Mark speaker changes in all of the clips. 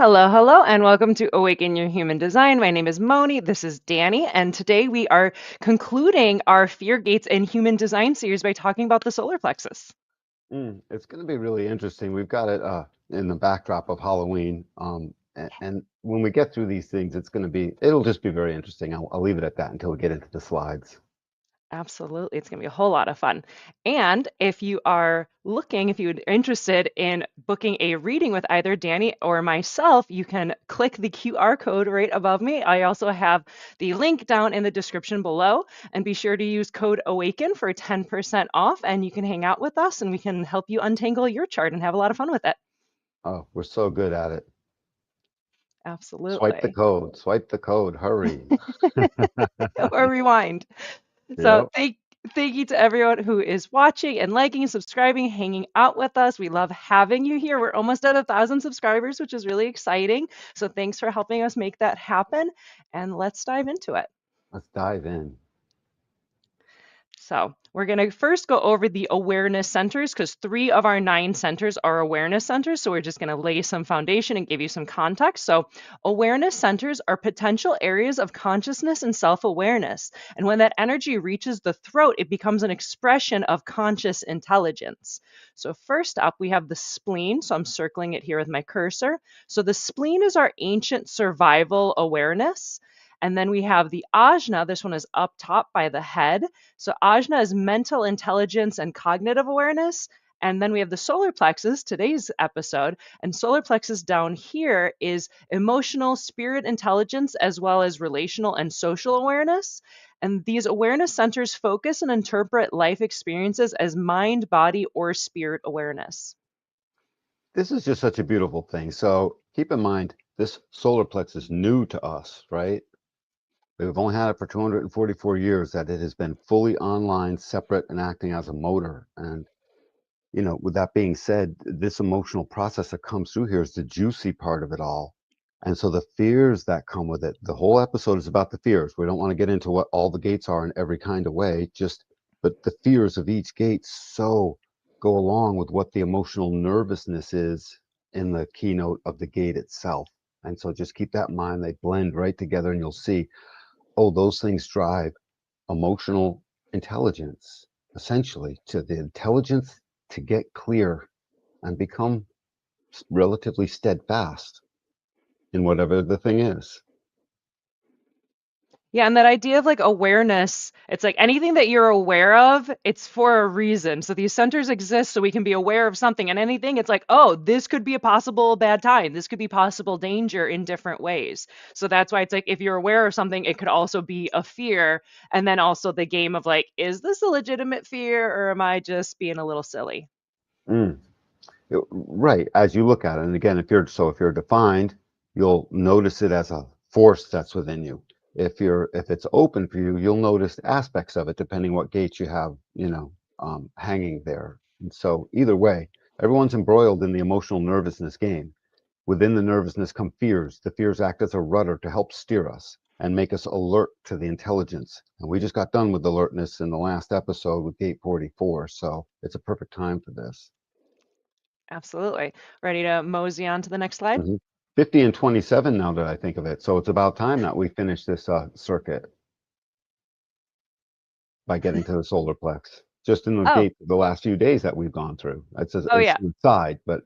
Speaker 1: Hello, hello, and welcome to Awaken Your Human Design. My name is Moni. This is Danny, and today we are concluding our Fear Gates and Human Design series by talking about the solar plexus.
Speaker 2: It's going to be really interesting. We've got it in the backdrop of Halloween. And when we get through these things, it'll just be very interesting. I'll leave it at that until we get into the slides.
Speaker 1: Absolutely. It's going to be a whole lot of fun. And if you are if you're interested in booking a reading with either Danny or myself, you can click the QR code right above me. I also have the link down in the description below. And be sure to use code AWAKEN for 10% off. And you can hang out with us and we can help you untangle your chart and have a lot of fun with it.
Speaker 2: Oh, we're so good at it.
Speaker 1: Absolutely.
Speaker 2: Swipe the code, hurry.
Speaker 1: Or rewind. So
Speaker 2: Yep.
Speaker 1: thank you to everyone who is watching and liking, subscribing, hanging out with us. We love having you here. We're almost at 1,000 subscribers, which is really exciting. So thanks for helping us make that happen. And let's dive into it.
Speaker 2: Let's dive in.
Speaker 1: So we're going to first go over the awareness centers because 3 of our 9 centers are awareness centers. So we're just going to lay some foundation and give you some context. So awareness centers are potential areas of consciousness and self-awareness. And when that energy reaches the throat, it becomes an expression of conscious intelligence. So first up, we have the spleen. So I'm circling it here with my cursor. So the spleen is our ancient survival awareness. And then we have the ajna. This one is up top by the head. So ajna is mental intelligence and cognitive awareness. And then we have the solar plexus, today's episode. And solar plexus down here is emotional, spirit intelligence, as well as relational and social awareness. And these awareness centers focus and interpret life experiences as mind, body, or spirit awareness.
Speaker 2: This is just such a beautiful thing. So keep in mind, this solar plex is new to us, right? We've only had it for 244 years that it has been fully online, separate, and acting as a motor. And with that being said, this emotional process that comes through here is the juicy part of it all. And so the fears that come with it, the whole episode is about the fears. We don't want to get into what all the gates are in every kind of way, but the fears of each gate so go along with what the emotional nervousness is in the keynote of the gate itself. And so just keep that in mind. They blend right together and you'll see, oh, those things drive emotional intelligence, essentially, to the intelligence to get clear and become relatively steadfast in whatever the thing is.
Speaker 1: Yeah, and that idea of like awareness, it's like anything that you're aware of, it's for a reason. So these centers exist so we can be aware of something and anything, it's like, oh, this could be a possible bad time. This could be possible danger in different ways. So that's why it's like if you're aware of something, it could also be a fear. And then also the game of like, is this a legitimate fear or am I just being a little silly?
Speaker 2: Mm. Right, as you look at it. And again, if you're defined, you'll notice it as a force that's within you. If it's open for you, you'll notice aspects of it depending what gates you have, hanging there. And so either way, everyone's embroiled in the emotional nervousness game. Within the nervousness come fears. The fears act as a rudder to help steer us and make us alert to the intelligence. And we just got done with alertness in the last episode with gate 44, so it's a perfect time for this.
Speaker 1: Absolutely. Ready to mosey on to the next slide?
Speaker 2: Mhm. 50 and 27 now that I think of it. So it's about time that we finish this circuit by getting to the solar plex. Just in the
Speaker 1: Oh,
Speaker 2: gate the last few days that we've gone through.
Speaker 1: oh
Speaker 2: It's
Speaker 1: yeah.
Speaker 2: an aside, but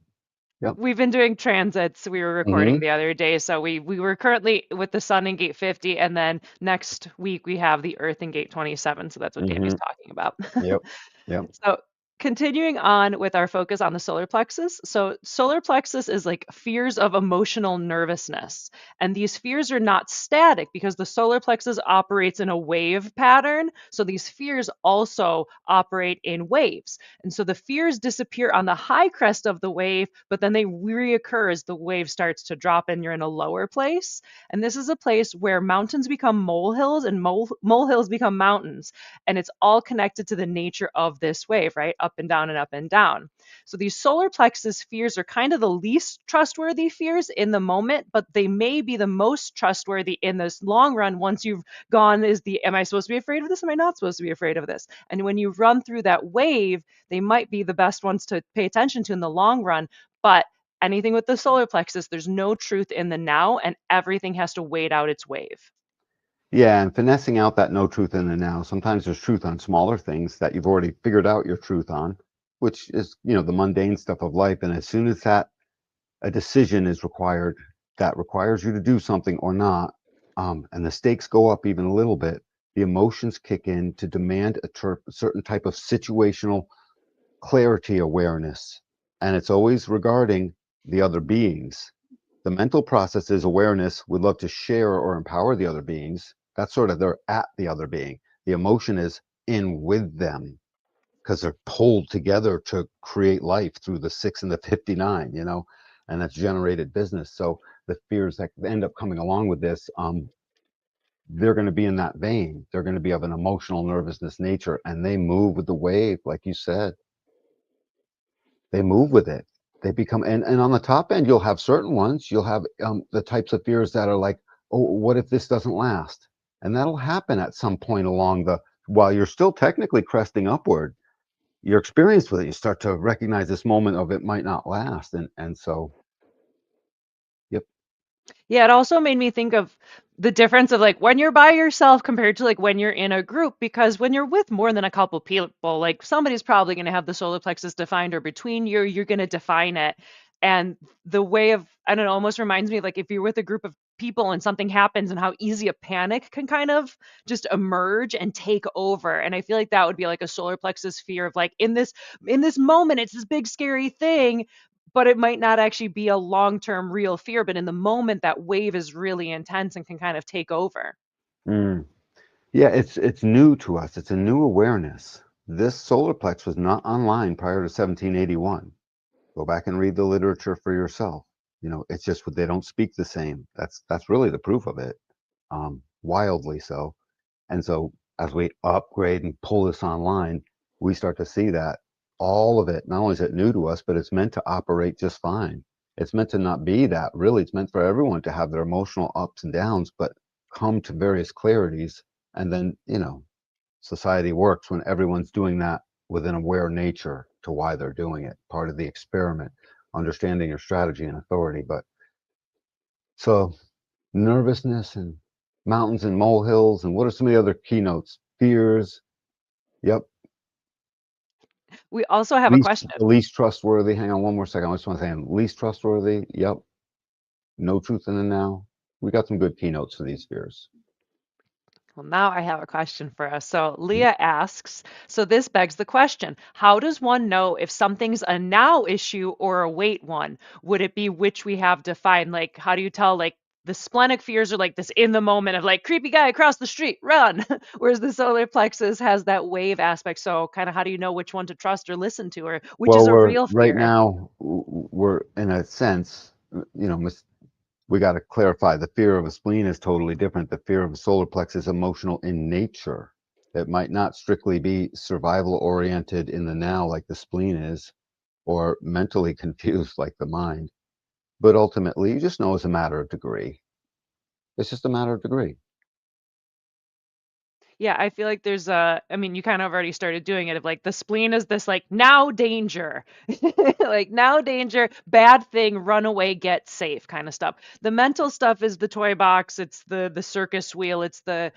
Speaker 2: yep.
Speaker 1: We've been doing transits. We were recording
Speaker 2: Hmm.
Speaker 1: the other day, so we were currently with the sun in gate 50, and then next week we have the Earth in gate 27. So that's what
Speaker 2: Hmm.
Speaker 1: Danny's talking about.
Speaker 2: Yep. Yep.
Speaker 1: So continuing on with our focus on the solar plexus. So solar plexus is like fears of emotional nervousness. And these fears are not static because the solar plexus operates in a wave pattern. So these fears also operate in waves. And so the fears disappear on the high crest of the wave, but then they reoccur as the wave starts to drop and you're in a lower place. And this is a place where mountains become molehills and molehills become mountains. And it's all connected to the nature of this wave, right? Up and down and up and down. So these solar plexus fears are kind of the least trustworthy fears in the moment, but they may be the most trustworthy in this long run once you've gone am I supposed to be afraid of this? Am I not supposed to be afraid of this? And when you run through that wave, they might be the best ones to pay attention to in the long run, but anything with the solar plexus, there's no truth in the now, and everything has to wait out its wave.
Speaker 2: Yeah, and finessing out that no truth in the now. Sometimes there's truth on smaller things that you've already figured out your truth on, which is, the mundane stuff of life. And as soon as that a decision is required that requires you to do something or not, and the stakes go up even a little bit, the emotions kick in to demand a certain type of situational clarity awareness. And it's always regarding the other beings. The mental process is awareness would love to share or empower the other beings. That's sort of they're at the other being. The emotion is in with them because they're pulled together to create life through the 6 and the 59, and that's generated business. So the fears that end up coming along with this, they're going to be in that vein. They're going to be of an emotional nervousness nature, and they move with the wave, like you said. They move with it. They become, and on the top end, you'll have certain ones. You'll have the types of fears that are like, oh, what if this doesn't last? And that'll happen at some point along while you're still technically cresting upward, you're experienced with it. You start to recognize this moment of it might not last. And so, yep.
Speaker 1: Yeah, it also made me think of the difference of like when you're by yourself compared to like when you're in a group, because when you're with more than a couple people, like somebody's probably going to have the solar plexus defined, or between you, you're going to define it. And the way of, I don't know, almost reminds me of like if you're with a group of people and something happens and how easy a panic can kind of just emerge and take over. And I feel like that would be like a solar plexus fear of like in this moment, it's this big scary thing, but it might not actually be a long-term real fear, but in the moment that wave is really intense and can kind of take over.
Speaker 2: Mm. Yeah, it's new to us. It's a new awareness. This solar plex was not online prior to 1781. Go back and read the literature for yourself. It's just they don't speak the same. That's really the proof of it. Wildly so. And so as we upgrade and pull this online, we start to see that all of it, not only is it new to us, but it's meant to operate just fine. It's meant to not be that. Really, it's meant for everyone to have their emotional ups and downs, but come to various clarities. And then, society works when everyone's doing that with an aware nature to why they're doing it. Part of the experiment, understanding your strategy and authority. But so nervousness and mountains and molehills, and what are some of the other keynotes? Fears. Yep.
Speaker 1: We also have a
Speaker 2: Least
Speaker 1: question.
Speaker 2: least trustworthy. Hang on one more second. I just want to say least trustworthy. Yep. No truth in the now. We got some good keynotes for these fears.
Speaker 1: Well, now I have a question for us. So Leah asks, so this begs the question, how does one know if something's a now issue or a wait one? Would it be which we have defined? Like, how do you tell, like, the splenic fears are like this in the moment of like creepy guy across the street, run. Whereas the solar plexus has that wave aspect. So kind of how do you know which one to trust or listen to, or which
Speaker 2: Well,
Speaker 1: is a
Speaker 2: we're
Speaker 1: real
Speaker 2: right
Speaker 1: fear?
Speaker 2: now, we're in a sense, we got to clarify the fear of a spleen is totally different. The fear of a solar plex is emotional in nature. It might not strictly be survival oriented in the now like the spleen is, or mentally confused like the mind. But ultimately, you just know it's a matter of degree. It's just a matter of degree.
Speaker 1: Yeah, I feel like there's I mean, you kind of already started doing it of like the spleen is this like now danger. Like now danger, bad thing, run away, get safe kind of stuff. The mental stuff is the toy box, it's the circus wheel, it's the,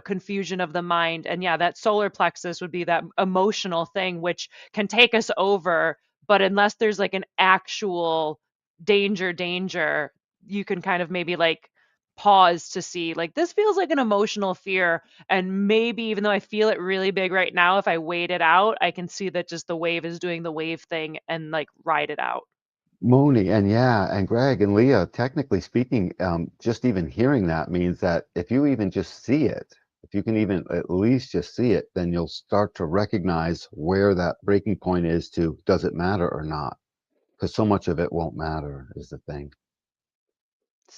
Speaker 1: confusion of the mind. And yeah, that solar plexus would be that emotional thing which can take us over, but unless there's like an actual danger, you can kind of maybe like pause to see like this feels like an emotional fear, and maybe even though I feel it really big right now, if I wait it out, I can see that just the wave is doing the wave thing and like ride it out.
Speaker 2: Moni and yeah, and Greg and Leah, technically speaking, just even hearing that means that if you even just see it, if you can even at least just see it, then you'll start to recognize where that breaking point is to does it matter or not? Because so much of it won't matter is the thing.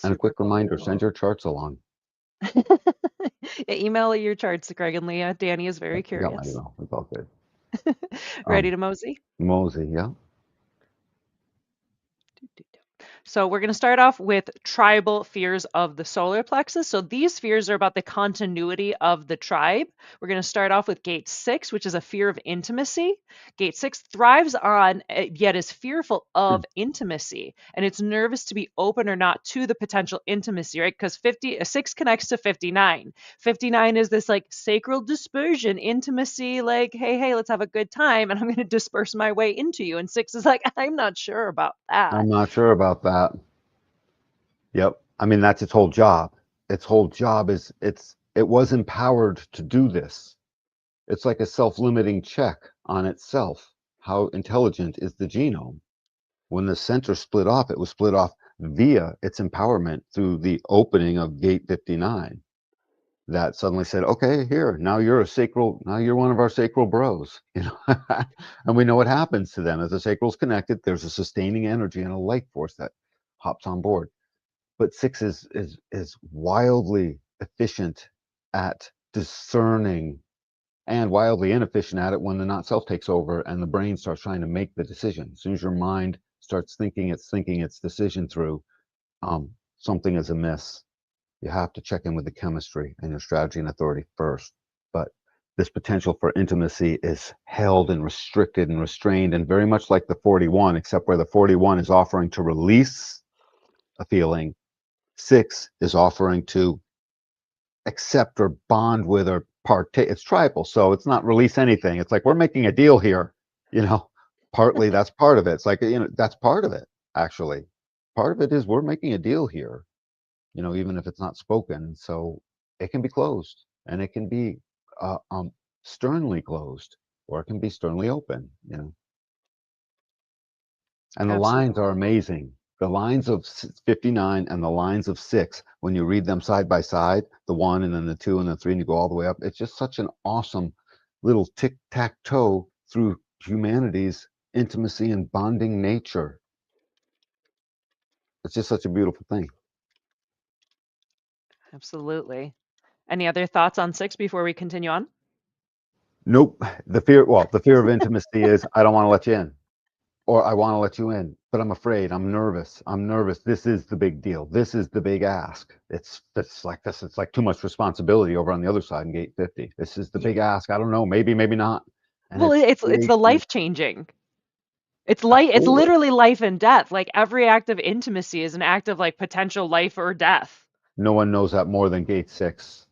Speaker 2: And a
Speaker 1: Super
Speaker 2: quick reminder, send
Speaker 1: cool.
Speaker 2: your charts along.
Speaker 1: Yeah, email your charts to Craig and Leah. Danny is very
Speaker 2: Yep, I got my
Speaker 1: curious.
Speaker 2: email. It's all good.
Speaker 1: Ready
Speaker 2: Um,
Speaker 1: to mosey?
Speaker 2: Mosey, yeah.
Speaker 1: So we're going to start off with tribal fears of the solar plexus. So these fears are about the continuity of the tribe. We're going to start off with gate 6, which is a fear of intimacy. Gate 6 thrives on, yet is fearful
Speaker 2: Hmm.
Speaker 1: of intimacy, and it's nervous to be open or not to the potential intimacy, right? Because 6 connects to 59. 59 is this like sacral dispersion, intimacy, like, hey, let's have a good time, and I'm going to disperse my way into you. And 6 is like, I'm not sure about that.
Speaker 2: I'm not sure about that. Yep. I mean, that's its whole job. Its whole job is it was empowered to do this. It's like a self-limiting check on itself. How intelligent is the genome? When the center split off, it was split off via its empowerment through the opening of gate 59. That suddenly said, okay, here, now you're one of our sacral bros, you know. And we know what happens to them. As the sacral's connected, there's a sustaining energy and a life force that hops on board. But 6 is wildly efficient at discerning and wildly inefficient at it when the not self takes over and the brain starts trying to make the decision. As soon as your mind starts thinking its decision through, something is amiss. You have to check in with the chemistry and your strategy and authority first. But this potential for intimacy is held and restricted and restrained, and very much like the 41, except where the 41 is offering to release a feeling, 6 is offering to accept or bond with or partake. It's tribal, so it's not release anything. It's like we're making a deal here, you know. Partly that's part of it. It's like, that's part of it, actually. Part of it is we're making a deal here, even if it's not spoken. So it can be closed and it can be sternly closed, or it can be sternly open. And the lines are
Speaker 1: Absolutely.
Speaker 2: amazing. The lines of 59 and the lines of 6, when you read them side by side, the 1 and then the 2 and the 3, and you go all the way up, it's just such an awesome little tic-tac-toe through humanity's intimacy and bonding nature. It's just such a beautiful thing.
Speaker 1: Absolutely. Any other thoughts on 6 before we continue on?
Speaker 2: Nope. The fear of intimacy is I don't want to let you in, or I want to let you in, but I'm afraid. I'm nervous. I'm nervous. This is the big deal. This is the big ask. It's like this. It's like too much responsibility over on the other side in gate 50. This is the
Speaker 1: Y-
Speaker 2: big ask. I don't know. Maybe, maybe not. And
Speaker 1: Well,
Speaker 2: it's
Speaker 1: it's the
Speaker 2: creating
Speaker 1: life changing. It's
Speaker 2: absolutely.
Speaker 1: literally life and death. Like every act of intimacy is an act of like potential life or death.
Speaker 2: No one knows that more than gate 6.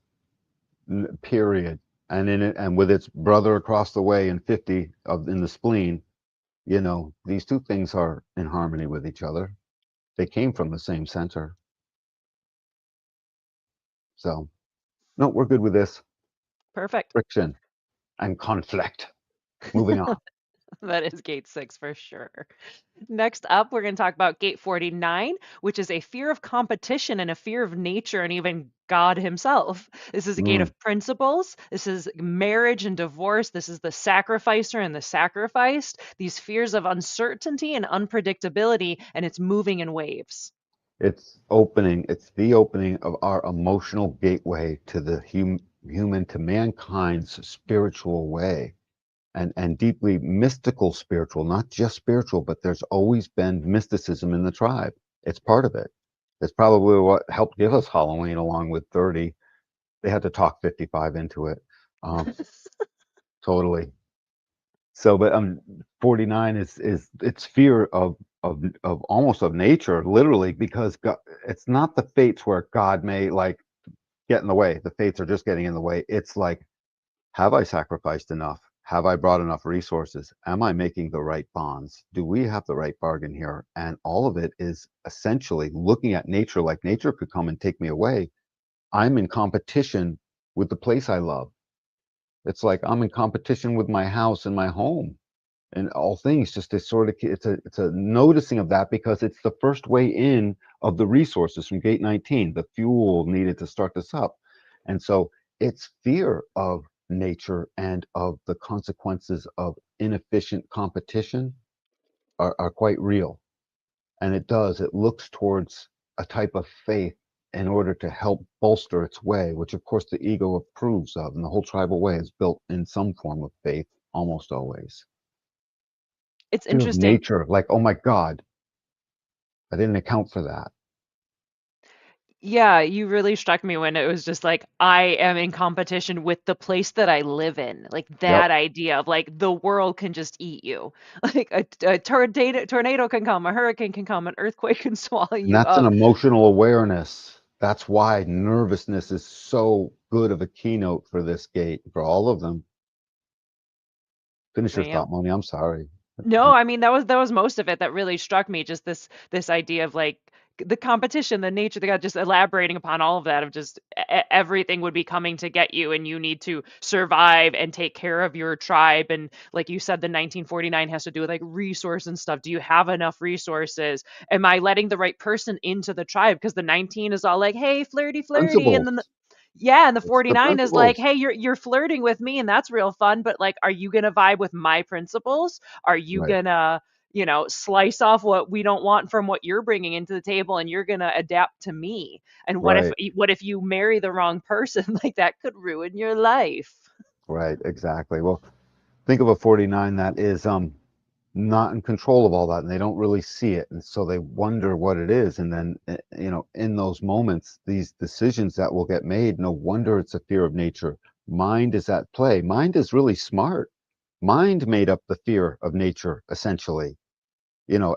Speaker 2: Period. And in it, and with its brother across the way in 50 of in the spleen, these two things are in harmony with each other. They came from the same center. So, no, we're good with this.
Speaker 1: Perfect.
Speaker 2: Friction and conflict. Moving on.
Speaker 1: That is gate 6 for sure. Next up, we're going to talk about gate 49, which is a fear of competition and a fear of nature and even God himself. This is a gate
Speaker 2: Mm.
Speaker 1: of principles. This is marriage and divorce. This is the sacrificer and the sacrificed. These fears of uncertainty and unpredictability, and it's moving in waves.
Speaker 2: It's the opening of our emotional gateway to the human, to mankind's spiritual way, and deeply mystical spiritual, not just spiritual, but there's always been mysticism in the tribe. It's part of it. It's probably what helped give us Halloween along with 30. They had to talk 55 into it. Um, totally. So, but 49 is it's fear of almost of nature, literally, because God, it's not the fates where God may like get in the way. The fates are just getting in the way. It's like, have I sacrificed enough? Have I brought enough resources? Am I making the right bonds? Do we have the right bargain here? And all of it is essentially looking at nature like nature could come and take me away. I'm in competition with the place I love. It's like I'm in competition with my house and my home and all things. Just to sort of, it's a noticing of that, because it's the first way in of the resources from gate 19, the fuel needed to start this up. And so it's fear of nature and of the consequences of inefficient competition are quite real. And it looks towards a type of faith in order to help bolster its way, which of course the ego approves of. And the whole tribal way is built in some form of faith, almost always.
Speaker 1: It's
Speaker 2: Fear of
Speaker 1: interesting.
Speaker 2: nature, like, oh my God. I didn't account for that.
Speaker 1: Yeah, you really struck me when it was just like, I am in competition with the place that I live in. Like
Speaker 2: Yep.
Speaker 1: that idea of like the world can just eat you. Like a tornado can come, a hurricane can come, an earthquake can swallow
Speaker 2: And
Speaker 1: you
Speaker 2: that's an
Speaker 1: up.
Speaker 2: emotional awareness. That's why nervousness is so good of a keynote for this gate, for all of them. Finish your
Speaker 1: Man.
Speaker 2: thought, Moni. I'm sorry.
Speaker 1: No, I mean that was most of it that really struck me. Just this idea of like the competition, the nature, the God, just elaborating upon all of that of just everything would be coming to get you, and you need to survive and take care of your tribe. And like you said, the 1949 has to do with like resource and stuff. Do you have enough resources? Am I letting the right person into the tribe? Because the 19 is all like, hey, flirty, flirty, and then
Speaker 2: Principles.
Speaker 1: yeah, and the
Speaker 2: It's the
Speaker 1: 49 is like,
Speaker 2: principles.
Speaker 1: hey, you're flirting with me and that's real fun, but like are you going to vibe with my principles? Are you
Speaker 2: Right.
Speaker 1: going to, slice off what we don't want from what you're bringing into the table and you're going to adapt to me? And
Speaker 2: Right.
Speaker 1: what if you marry the wrong person? Like that could ruin your life.
Speaker 2: Right. Exactly. Well, think of a 49 that is not in control of all that, and they don't really see it, and so they wonder what it is. And then in those moments, these decisions that will get made, no wonder it's a fear of nature. Mind is at play. Mind is really smart. Mind made up the fear of nature, essentially,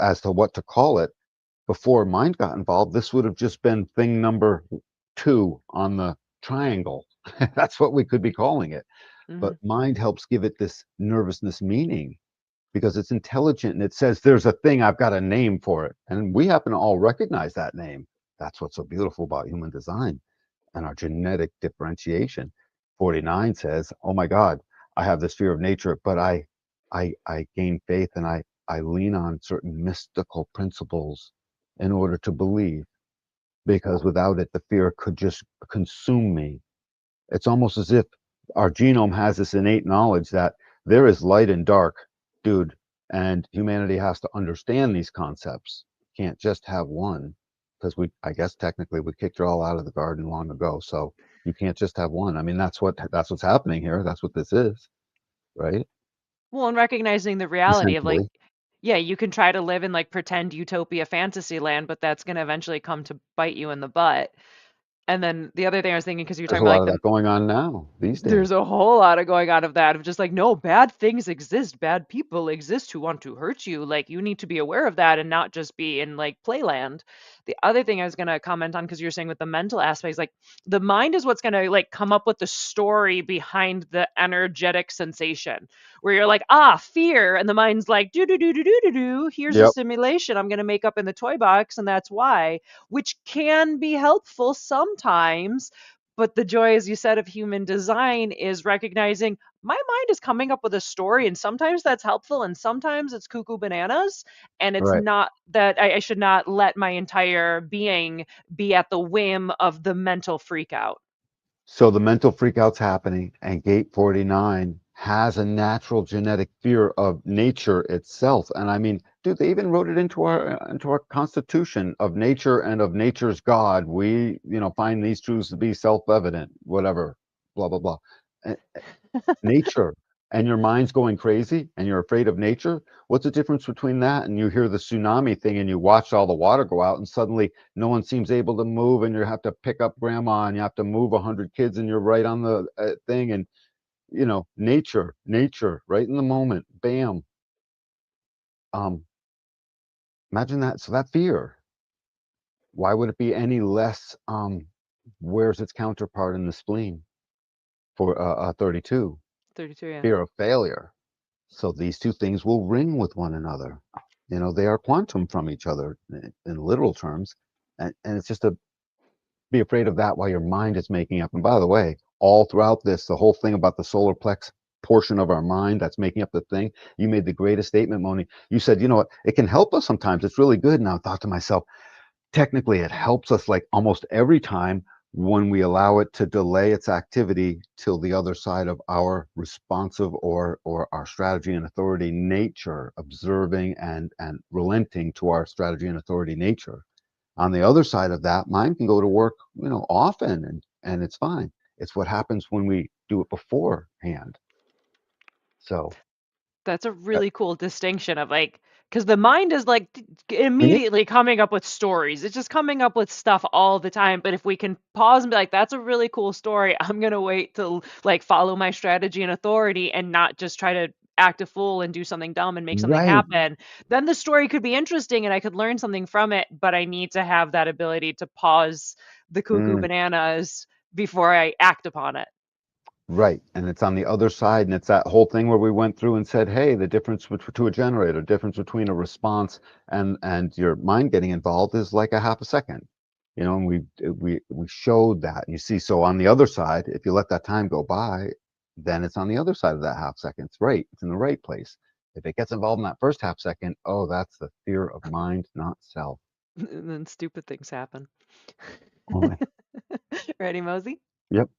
Speaker 2: as to what to call it. Before mind got involved, this would have just been thing number two on the triangle. That's what we could be calling it. But
Speaker 1: Mhm.
Speaker 2: mind helps give it this nervousness meaning because it's intelligent and it says there's a thing, I've got a name for it. And we happen to all recognize that name. That's what's so beautiful about human design and our genetic differentiation. 49 says, oh my God, I have this fear of nature, but I gain faith and I lean on certain mystical principles in order to believe, because without it, the fear could just consume me. It's almost as if our genome has this innate knowledge that there is light and dark, dude, and humanity has to understand these concepts. Can't just have one, because I guess technically we kicked you all out of the garden long ago. So you can't just have one. I mean, that's what's happening here. That's what this is, right?
Speaker 1: Well, and recognizing the reality of like,
Speaker 2: Essentially.
Speaker 1: yeah, you can try to live in like pretend utopia fantasy land, but that's going to eventually come to bite you in the butt. And then the other thing I was thinking, because you're
Speaker 2: There's
Speaker 1: talking
Speaker 2: a
Speaker 1: about
Speaker 2: lot
Speaker 1: like
Speaker 2: of that going on now these
Speaker 1: there's
Speaker 2: days.
Speaker 1: a whole lot of going on of that of just like, no, bad things exist, bad people exist who want to hurt you. Like you need to be aware of that and not just be in like playland. The other thing I was going to comment on, because you're saying with the mental aspects, like the mind is what's going to like come up with the story behind the energetic sensation, where you're like, ah, fear, and the mind's like, do do do do do do do, here's a
Speaker 2: Yep.
Speaker 1: simulation I'm going to make up in the toy box, and that's why, which can be helpful sometimes. But the joy, as you said, of human design is recognizing my mind is coming up with a story, and sometimes that's helpful, and sometimes it's cuckoo bananas. And it's
Speaker 2: Right.
Speaker 1: not that I should not let my entire being be at the whim of the mental freak out.
Speaker 2: So the mental freakout's happening, and gate 49 has a natural genetic fear of nature itself. And I mean, dude, they even wrote it into our constitution of nature and of nature's God. We, find these truths to be self-evident, whatever, blah blah blah. Uh, Nature, and your mind's going crazy and you're afraid of nature. What's the difference between that and you hear the tsunami thing and you watch all the water go out and suddenly no one seems able to move and you have to pick up grandma and you have to move 100 kids and you're right on the thing, and nature right in the moment, bam. um Imagine that. So that fear, why would it be any less? Where's its counterpart in the spleen for 32?
Speaker 1: 32, yeah.
Speaker 2: Fear of failure. So these two things will ring with one another. They are quantum from each other in literal terms. And it's just to be afraid of that while your mind is making up. And by the way, all throughout this, the whole thing about the solar plex portion of our mind that's making up the thing, you made the greatest statement, Moni. You said, you know what, it can help us sometimes. It's really good. And I thought to myself, technically it helps us like almost every time when we allow it to delay its activity till the other side of our responsive or our strategy and authority nature, observing and relenting to our strategy and authority nature. On the other side of that, mine can go to work, often, and it's fine. It's what happens when we do it beforehand. So
Speaker 1: That's a
Speaker 2: uh,
Speaker 1: really cool distinction of like because the mind is like
Speaker 2: Mhm.
Speaker 1: immediately coming up with stories. It's just coming up with stuff all the time. But if we can pause and be like, that's a really cool story, I'm going to wait to like follow my strategy and authority and not just try to act a fool and do something dumb and make something
Speaker 2: Right.
Speaker 1: happen, then the story could be interesting and I could learn something from it. But I need to have that ability to pause the cuckoo
Speaker 2: Mm.
Speaker 1: bananas before I act upon it.
Speaker 2: Right, and it's on the other side, and it's that whole thing where we went through and said, "Hey, the difference to a generator, difference between a response and your mind getting involved is like a half a second." You know, and we showed that. And you see, so on the other side, if you let that time go by, then it's on the other side of that half second. It's right. It's in the right place. If it gets involved in that first half second, oh, that's the fear of mind, not self.
Speaker 1: And then stupid things happen.
Speaker 2: Oh,
Speaker 1: Ready, Mosey?
Speaker 2: yep.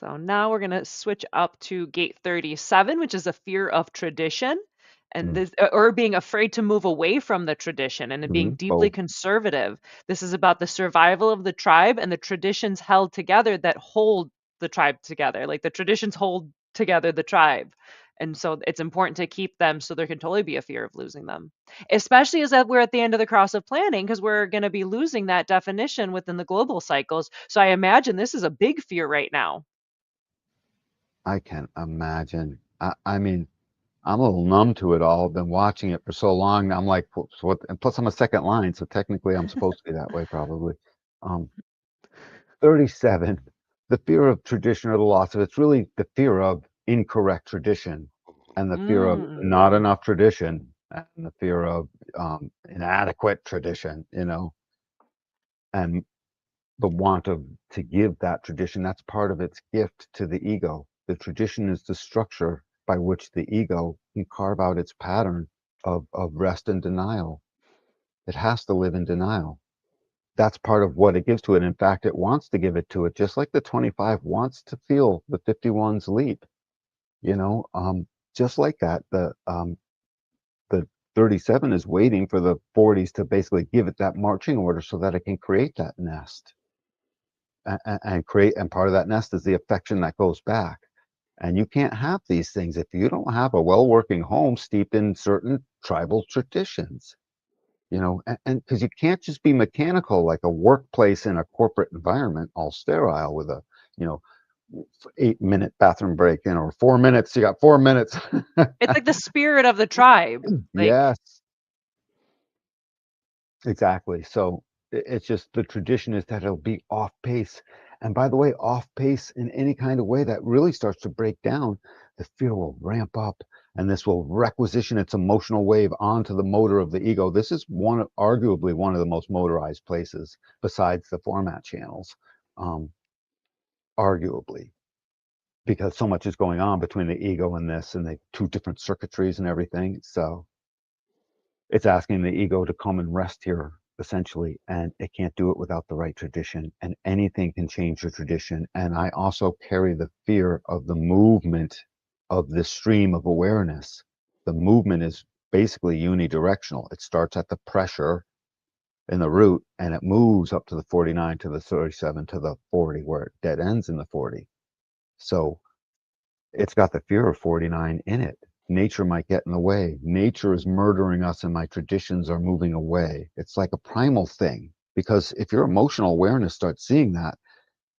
Speaker 1: So now we're going to switch up to gate 37, which is a fear of tradition and
Speaker 2: Mm,
Speaker 1: this or being afraid to move away from the tradition and being deeply
Speaker 2: both.
Speaker 1: conservative. This is about the survival of the tribe and the traditions held together that hold the tribe together. Like the traditions hold together the tribe. And so it's important to keep them so there can totally be a fear of losing them. Especially as that we're at the end of the cross of planning because we're going to be losing that definition within the global cycles. So I imagine this is a big fear right now.
Speaker 2: I can imagine. I mean, I'm a little numb to it all. I've been watching it for so long. I'm like, so what? And plus, I'm a second line, so technically, I'm supposed to be that way, probably. Um, 37, the fear of tradition or the loss of it's really the fear of incorrect tradition, and the fear of
Speaker 1: Mm.
Speaker 2: not enough tradition, and the fear of inadequate tradition. You know, and the want of to give that tradition. That's part of its gift to the ego. The tradition is the structure by which the ego can carve out its pattern of rest and denial. It has to live in denial. That's part of what it gives to it. In fact, it wants to give it to it, just like the 25 wants to feel the 51's leap. You know, just like that, the 37 is waiting for the 40s to basically give it that marching order so that it can create that nest and create. And part of that nest is the affection that goes back. And you can't have these things if you don't have a well-working home steeped in certain tribal traditions, you know, and because you can't just be mechanical like a workplace in a corporate environment, all sterile with a, you know, 8-minute bathroom break in or 4 minutes. You got 4 minutes.
Speaker 1: It's like the spirit of the tribe. Like,
Speaker 2: Yes, exactly. So it's just the tradition is that it'll be off pace. And by the way, off pace in any kind of way that really starts to break down, the fear will ramp up and this will requisition its emotional wave onto the motor of the ego. This is arguably one of the most motorized places besides the format channels, um, arguably, because so much is going on between the ego and this and the two different circuitries and everything. So it's asking the ego to come and rest here, essentially, and it can't do it without the right tradition. And anything can change your tradition. And I also carry the fear of the movement of this stream of awareness. The movement is basically unidirectional. It starts at the pressure in the root and it moves up to the 49 to the 37 to the 40, where it dead ends in the 40. So it's got the fear of 49 in it. Nature might get in the way. Nature is murdering us and my traditions are moving away. It's like a primal thing because if your emotional awareness starts seeing that,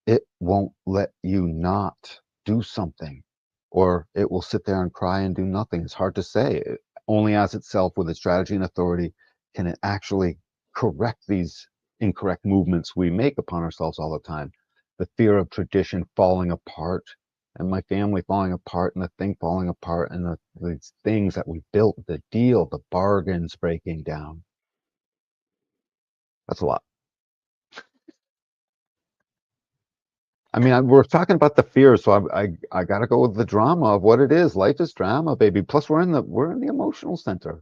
Speaker 2: it won't let you not do something, or it will sit there and cry and do nothing. It's hard to say. It only as itself with its strategy and authority can it actually correct these incorrect movements we make upon ourselves all the time. The fear of tradition falling apart and my family falling apart and the thing falling apart and these things that we built, the deal, the bargains breaking down. That's a lot. I mean, we're talking about the fear, so I got to go with the drama of what it is. Life is drama, baby. Plus, we're in the emotional center.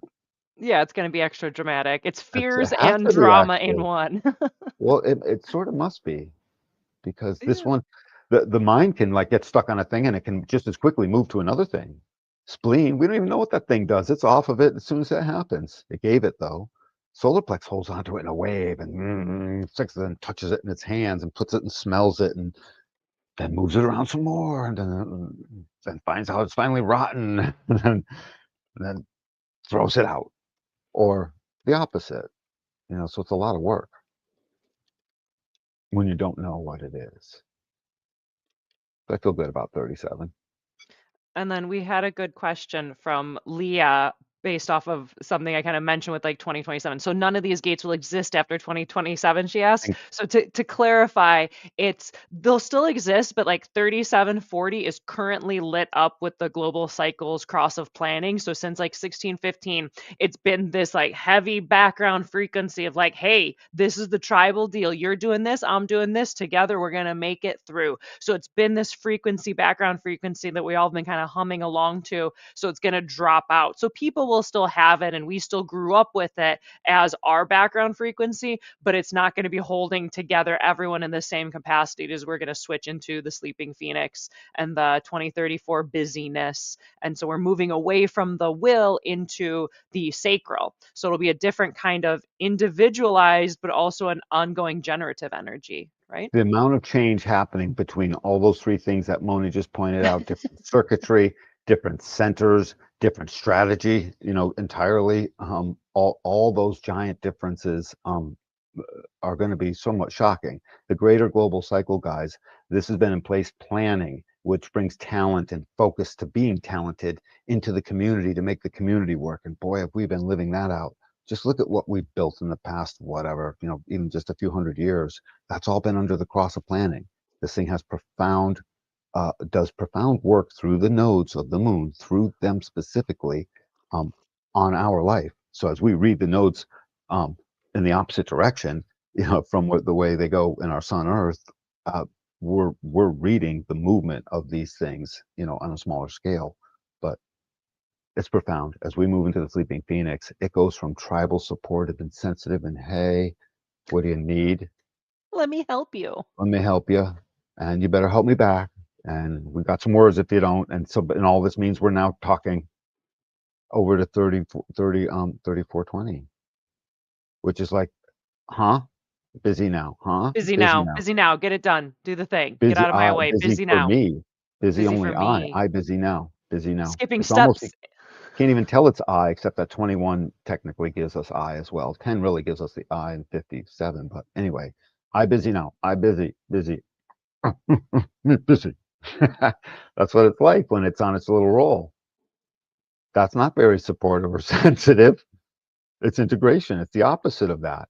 Speaker 1: yeah, it's going to be extra dramatic. It's
Speaker 2: It
Speaker 1: fears
Speaker 2: has
Speaker 1: and
Speaker 2: to be
Speaker 1: drama in
Speaker 2: actually.
Speaker 1: one.
Speaker 2: Well, it sort of must be because this
Speaker 1: Yeah.
Speaker 2: one, the mind can like get stuck on a thing and it can just as quickly move to another thing. Spleen, we don't even know what that thing does. It's off of it as soon as that happens. It gave it though. Solar plex holds onto it in a wave and sticks it and touches it in its hands and puts it and smells it and then moves it around some more and then finds out it's finally rotten and then throws it out, or the opposite. So it's a lot of work when you don't know what it is. But I feel good about 37.
Speaker 1: And then we had a good question from Leah based off of something I kind of mentioned with like 2027. So none of these gates will exist after 2027, she asked.
Speaker 2: And
Speaker 1: So to clarify, they'll still exist, but like 3740 is currently lit up with the global cycles cross of planning. So since like 1615, it's been this like heavy background frequency of like, hey, this is the tribal deal. You're doing this, I'm doing this. Together, we're going to make it through. So it's been this frequency, background frequency that we all been kind of humming along to. So it's going to drop out. So people will still have it and we still grew up with it as our background frequency, but it's not going to be holding together everyone in the same capacity as we're going to switch into the sleeping phoenix and the 2034 busyness. And so we're moving away from the will into the sacral. So it'll be a different kind of individualized, but also an ongoing generative energy, right?
Speaker 2: the amount of change happening between all those three things that Moni just pointed out, different circuitry, different centers, different strategy, entirely, all those giant differences are going to be somewhat shocking. The greater global cycle, guys, this has been in place planning, which brings talent and focus to being talented into the community to make the community work. And boy, have we been living that out. Just look at what we've built in the past, whatever, even just a few hundred years. That's all been under the cross of planning. This thing has does profound work through the nodes of the moon, through them specifically, um, on our life. So as we read the nodes um, in the opposite direction, from the way they go in our sun Earth, uh, we're reading the movement of these things, on a smaller scale. But it's profound. As we move into the sleeping phoenix, it goes from tribal, supportive, and sensitive, and hey, what do you need?
Speaker 1: Let me help you.
Speaker 2: Let me help you, and you better help me back. And we got some words if you don't. And all this means we're now talking over to 3420, which is like, huh? Busy now, huh?
Speaker 1: Busy
Speaker 2: Busy
Speaker 1: now,
Speaker 2: now.
Speaker 1: busy now. Get it done. Do the thing. Get
Speaker 2: Busy,
Speaker 1: out of my way.
Speaker 2: busy
Speaker 1: Busy
Speaker 2: for
Speaker 1: now.
Speaker 2: me. Busy
Speaker 1: Busy for
Speaker 2: only
Speaker 1: me.
Speaker 2: I busy now. Busy now.
Speaker 1: Skipping
Speaker 2: It's almost,
Speaker 1: steps.
Speaker 2: can't even tell it's I, except that 21 technically gives us I as well. 10 really gives us the I, and 57. But anyway, I busy now. I busy, busy, busy. That's what it's like when it's on its little roll. That's not very supportive or sensitive. It's integration. It's the opposite of that.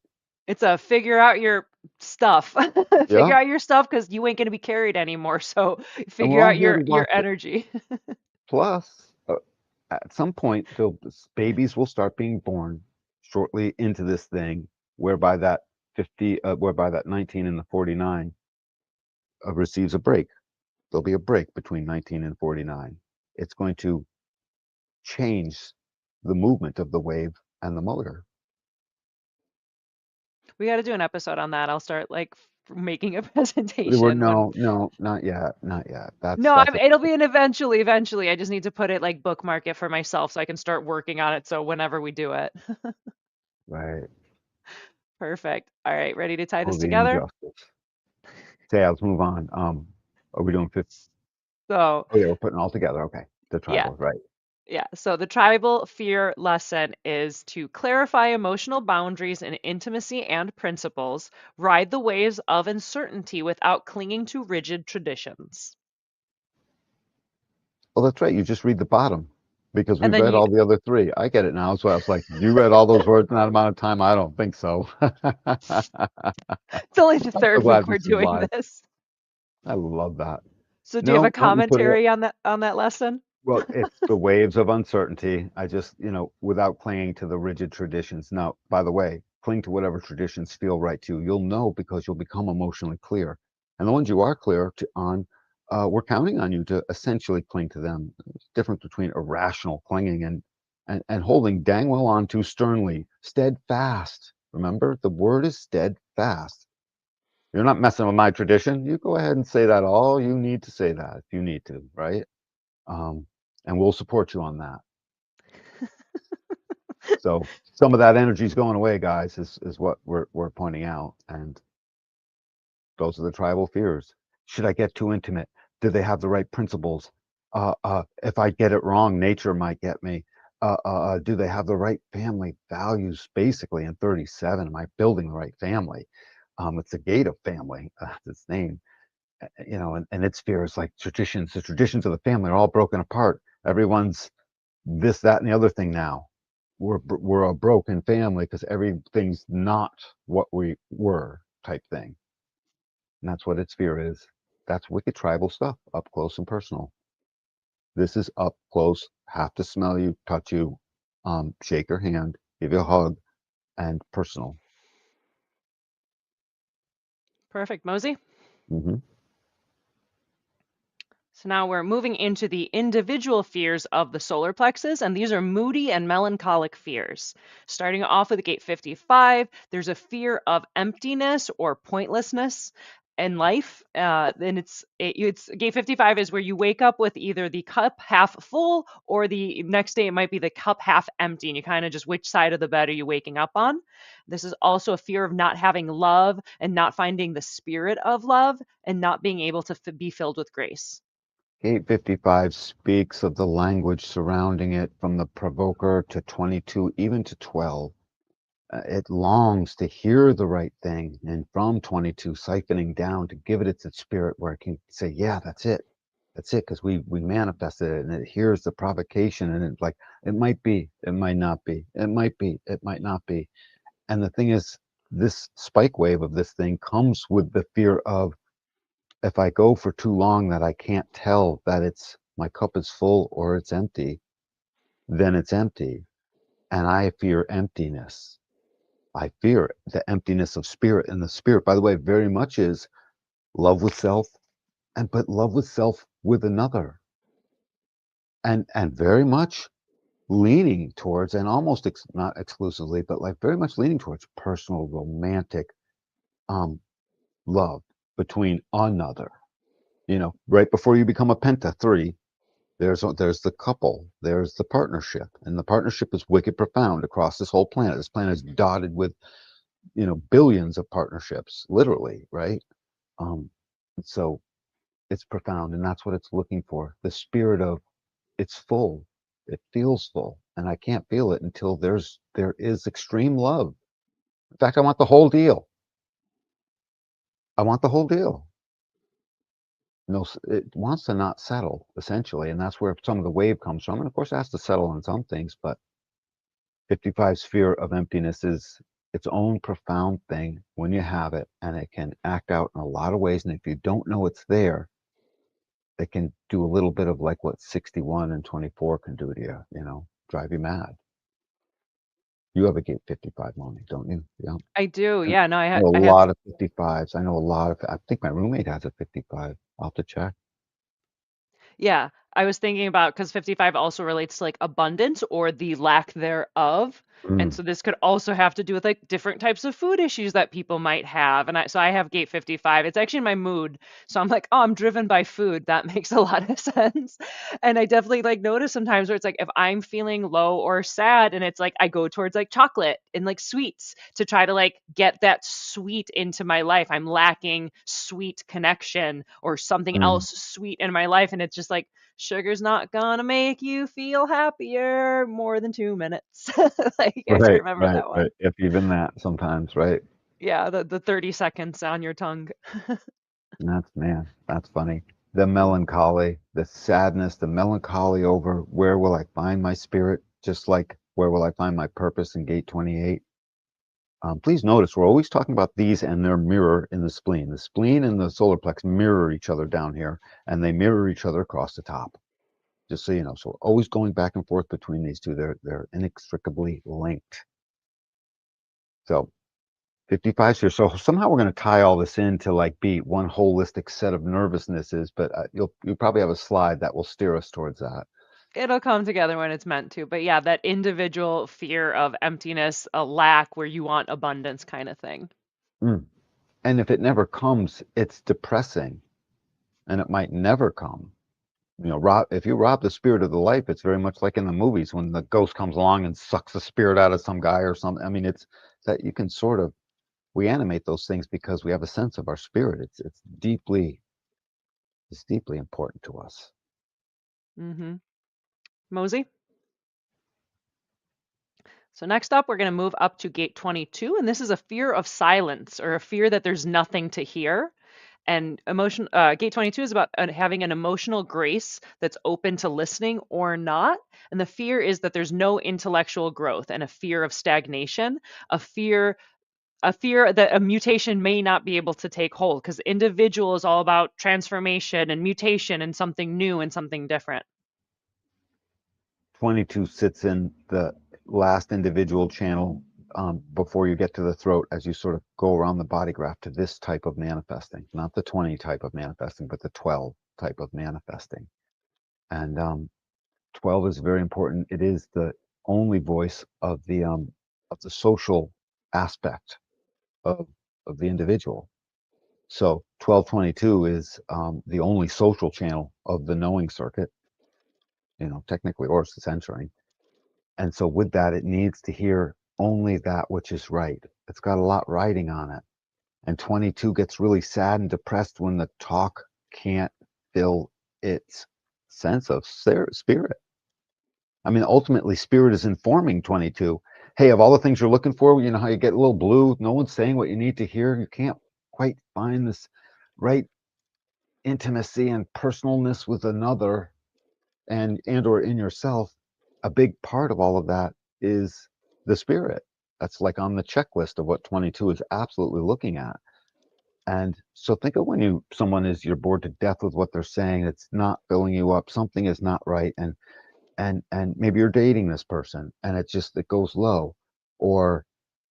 Speaker 1: It's a figure out your stuff.
Speaker 2: Yeah.
Speaker 1: Figure out your stuff because you ain't gonna be carried anymore. So
Speaker 2: And we're
Speaker 1: figure
Speaker 2: all
Speaker 1: out
Speaker 2: here to
Speaker 1: your
Speaker 2: watch it.
Speaker 1: energy.
Speaker 2: Plus, at some point, babies will start being born shortly into this thing, whereby that 19 and the 49 receives a break. There'll be a break between 19 and 49. It's going to change the movement of the wave and the motor.
Speaker 1: We got to do an episode on that. I'll start like making a
Speaker 2: We're
Speaker 1: presentation when.
Speaker 2: no, not yet, not yet. That's
Speaker 1: No,
Speaker 2: that's a
Speaker 1: it'll
Speaker 2: couple,
Speaker 1: be an eventually. Eventually, I just need to put it like bookmark it for myself so I can start working on it. So whenever we do it.
Speaker 2: right?
Speaker 1: Perfect. All right, ready to tie
Speaker 2: Oh,
Speaker 1: this
Speaker 2: the
Speaker 1: together?
Speaker 2: injustice. Okay, let's move on. Are we doing 50?
Speaker 1: So,
Speaker 2: Oh yeah, we're putting it all together. Okay, the
Speaker 1: yeah.
Speaker 2: tribal, right?
Speaker 1: Yeah, so the tribal fear lesson is to clarify emotional boundaries in intimacy and principles, ride the waves of uncertainty without clinging to rigid traditions.
Speaker 2: Oh, that's right. You just read the bottom because
Speaker 1: And
Speaker 2: we've
Speaker 1: then
Speaker 2: read
Speaker 1: you,
Speaker 2: all the other three. I get it now. So I was like, you read all those words in that amount of time? I don't think so. I'm
Speaker 1: it's only the
Speaker 2: so
Speaker 1: third week
Speaker 2: glad
Speaker 1: we're
Speaker 2: this is
Speaker 1: doing
Speaker 2: live.
Speaker 1: this.
Speaker 2: I love that.
Speaker 1: So do you have a
Speaker 2: No, you put it.
Speaker 1: commentary on that lesson?
Speaker 2: Well, it's the waves of uncertainty. I just, without clinging to the rigid traditions. Now, by the way, cling to whatever traditions feel right to you. You'll know because you'll become emotionally clear. And the ones you are clear on, we're counting on you to essentially cling to them. There's a difference between irrational clinging and holding dang well on to sternly, steadfast. Remember, the word is steadfast. You're not messing with my tradition. You go ahead and say that all you need to say that if you need to, right? um, and we'll support you on that. So some of that energy is going away, guys, is what we're pointing out, and those are the tribal fears. Should I get too intimate? Do they have the right principles? If I get it wrong, nature might get me. Do they have the right family values? Basically, in 37, am I building the right family? It's the gate of family. Its name. And its fear is like traditions. The traditions of the family are all broken apart. Everyone's this, that, and the other thing now. We're a broken family because everything's not what we were, type thing. And that's what its fear is. That's wicked tribal stuff, up close and personal. This is up close, have to smell you, touch you, shake your hand, give you a hug, and personal.
Speaker 1: Perfect, Mosey.
Speaker 2: Hmm.
Speaker 1: So now we're moving into the individual fears of the solar plexus, and these are moody and melancholic fears. Starting off with gate 55, there's a fear of emptiness or pointlessness in life. And it's gate 55 is where you wake up with either the cup half full or the next day it might be the cup half empty, and you kind of just which side of the bed are you waking up on. This is also a fear of not having love and not finding the spirit of love and not being able to be filled with grace.
Speaker 2: 855 speaks of the language surrounding it from the provoker to 22, even to 12. It longs to hear the right thing, and from 22, siphoning down to give it its spirit where it can say, yeah, that's it. That's it, because we manifested it, and it hears the provocation, and it's like, it might be, it might not be, it might be, it might not be. And the thing is, this spike wave of this thing comes with the fear of, if I go for too long that I can't tell that it's my cup is full or it's empty, then it's empty. And I fear emptiness. I fear the emptiness of spirit. And the spirit, by the way, very much is love with self, but love with self with another. And very much leaning towards, and almost not exclusively, but like very much leaning towards personal romantic um love between another. Right before you become a penta three, there's the couple, there's the partnership, and the partnership is wicked profound across this whole planet. This planet is dotted with billions of partnerships, literally, right? Um, so it's profound, and that's what it's looking for. The spirit of it's full, it feels full, and I can't feel it until there is extreme love. In fact, I want the whole deal. I want the whole deal. No, it wants to not settle essentially, and that's where some of the wave comes from. And of course, it has to settle on some things, but 55's fear of emptiness is its own profound thing when you have it, and it can act out in a lot of ways. And if you don't know it's there, it can do a little bit of like what 61 and 24 can do to you, drive you mad. You have a gate 55, Moni, don't you? Yeah.
Speaker 1: I do.
Speaker 2: I
Speaker 1: Yeah, no,
Speaker 2: know a
Speaker 1: I have.
Speaker 2: lot of 55s. I know a lot of, I think my roommate has a 55. I'll have to check.
Speaker 1: Yeah, I was thinking about because 55 also relates to like abundance or the lack thereof. And
Speaker 2: Mm.
Speaker 1: so this could also have to do with like different types of food issues that people might have. And so I have gate 55. It's actually my mood. So I'm like, oh, I'm driven by food. That makes a lot of sense. And I definitely like notice sometimes where it's like if I'm feeling low or sad and it's like I go towards like chocolate and like sweets to try to like get that sweet into my life. I'm lacking sweet connection or something
Speaker 2: Mm.
Speaker 1: else sweet in my life. And it's just like, sugar's not gonna make you feel happier more than 2 minutes. Like, you guys
Speaker 2: Right,
Speaker 1: remember
Speaker 2: right,
Speaker 1: that
Speaker 2: right.
Speaker 1: one?
Speaker 2: If even that sometimes, right?
Speaker 1: Yeah, the 30 seconds on your tongue.
Speaker 2: Man, that's funny. The melancholy, the sadness, the melancholy over where will I find my spirit, just like where will I find my purpose in gate 28. Please notice we're always talking about these and their mirror in the spleen. The spleen and the solar plex mirror each other down here, and they mirror each other across the top. Just so you know, so we're always going back and forth between these two. They're inextricably linked. So 55's here. So somehow we're going to tie all this into like be one holistic set of nervousnesses, but you'll probably have a slide that will steer us towards that.
Speaker 1: It'll come together when it's meant to. But yeah, that individual fear of emptiness, a lack where you want abundance kind of thing.
Speaker 2: Mm. And if it never comes, it's depressing, and it might never come. If you rob the spirit of the life, it's very much like in the movies when the ghost comes along and sucks the spirit out of some guy or something. I mean, it's that you can sort of we animate those things because we have a sense of our spirit. It's deeply important to us.
Speaker 1: Mm-hmm. Mosey? So next up, we're going to move up to gate 22, and this is a fear of silence or a fear that there's nothing to hear. And gate 22 is about having an emotional grace that's open to listening or not. And the fear is that there's no intellectual growth and a fear of stagnation, a fear a fear that a mutation may not be able to take hold because individual is all about transformation and mutation and something new and something different.
Speaker 2: 22 sits in the last individual channel before you get to the throat as you sort of go around the body graph to this type of manifesting, not the 20 type of manifesting, but the 12 type of manifesting. And 12 is very important. It is the only voice of the social aspect of the individual. So 1222 is the only social channel of the knowing circuit, technically, or it's centering. And so with that, it needs to hear only that which is right. It's got a lot riding on it. And 22 gets really sad and depressed when the talk can't fill its sense of spirit. I mean, ultimately, spirit is informing 22. Hey, of all the things you're looking for, you know how you get a little blue, no one's saying what you need to hear. You can't quite find this right intimacy and personalness with another and or in yourself. A big part of all of that is the spirit. That's like on the checklist of what 22 is absolutely looking at. And so think of when you're bored to death with what they're saying, it's not filling you up, something is not right, and maybe you're dating this person and it goes low, or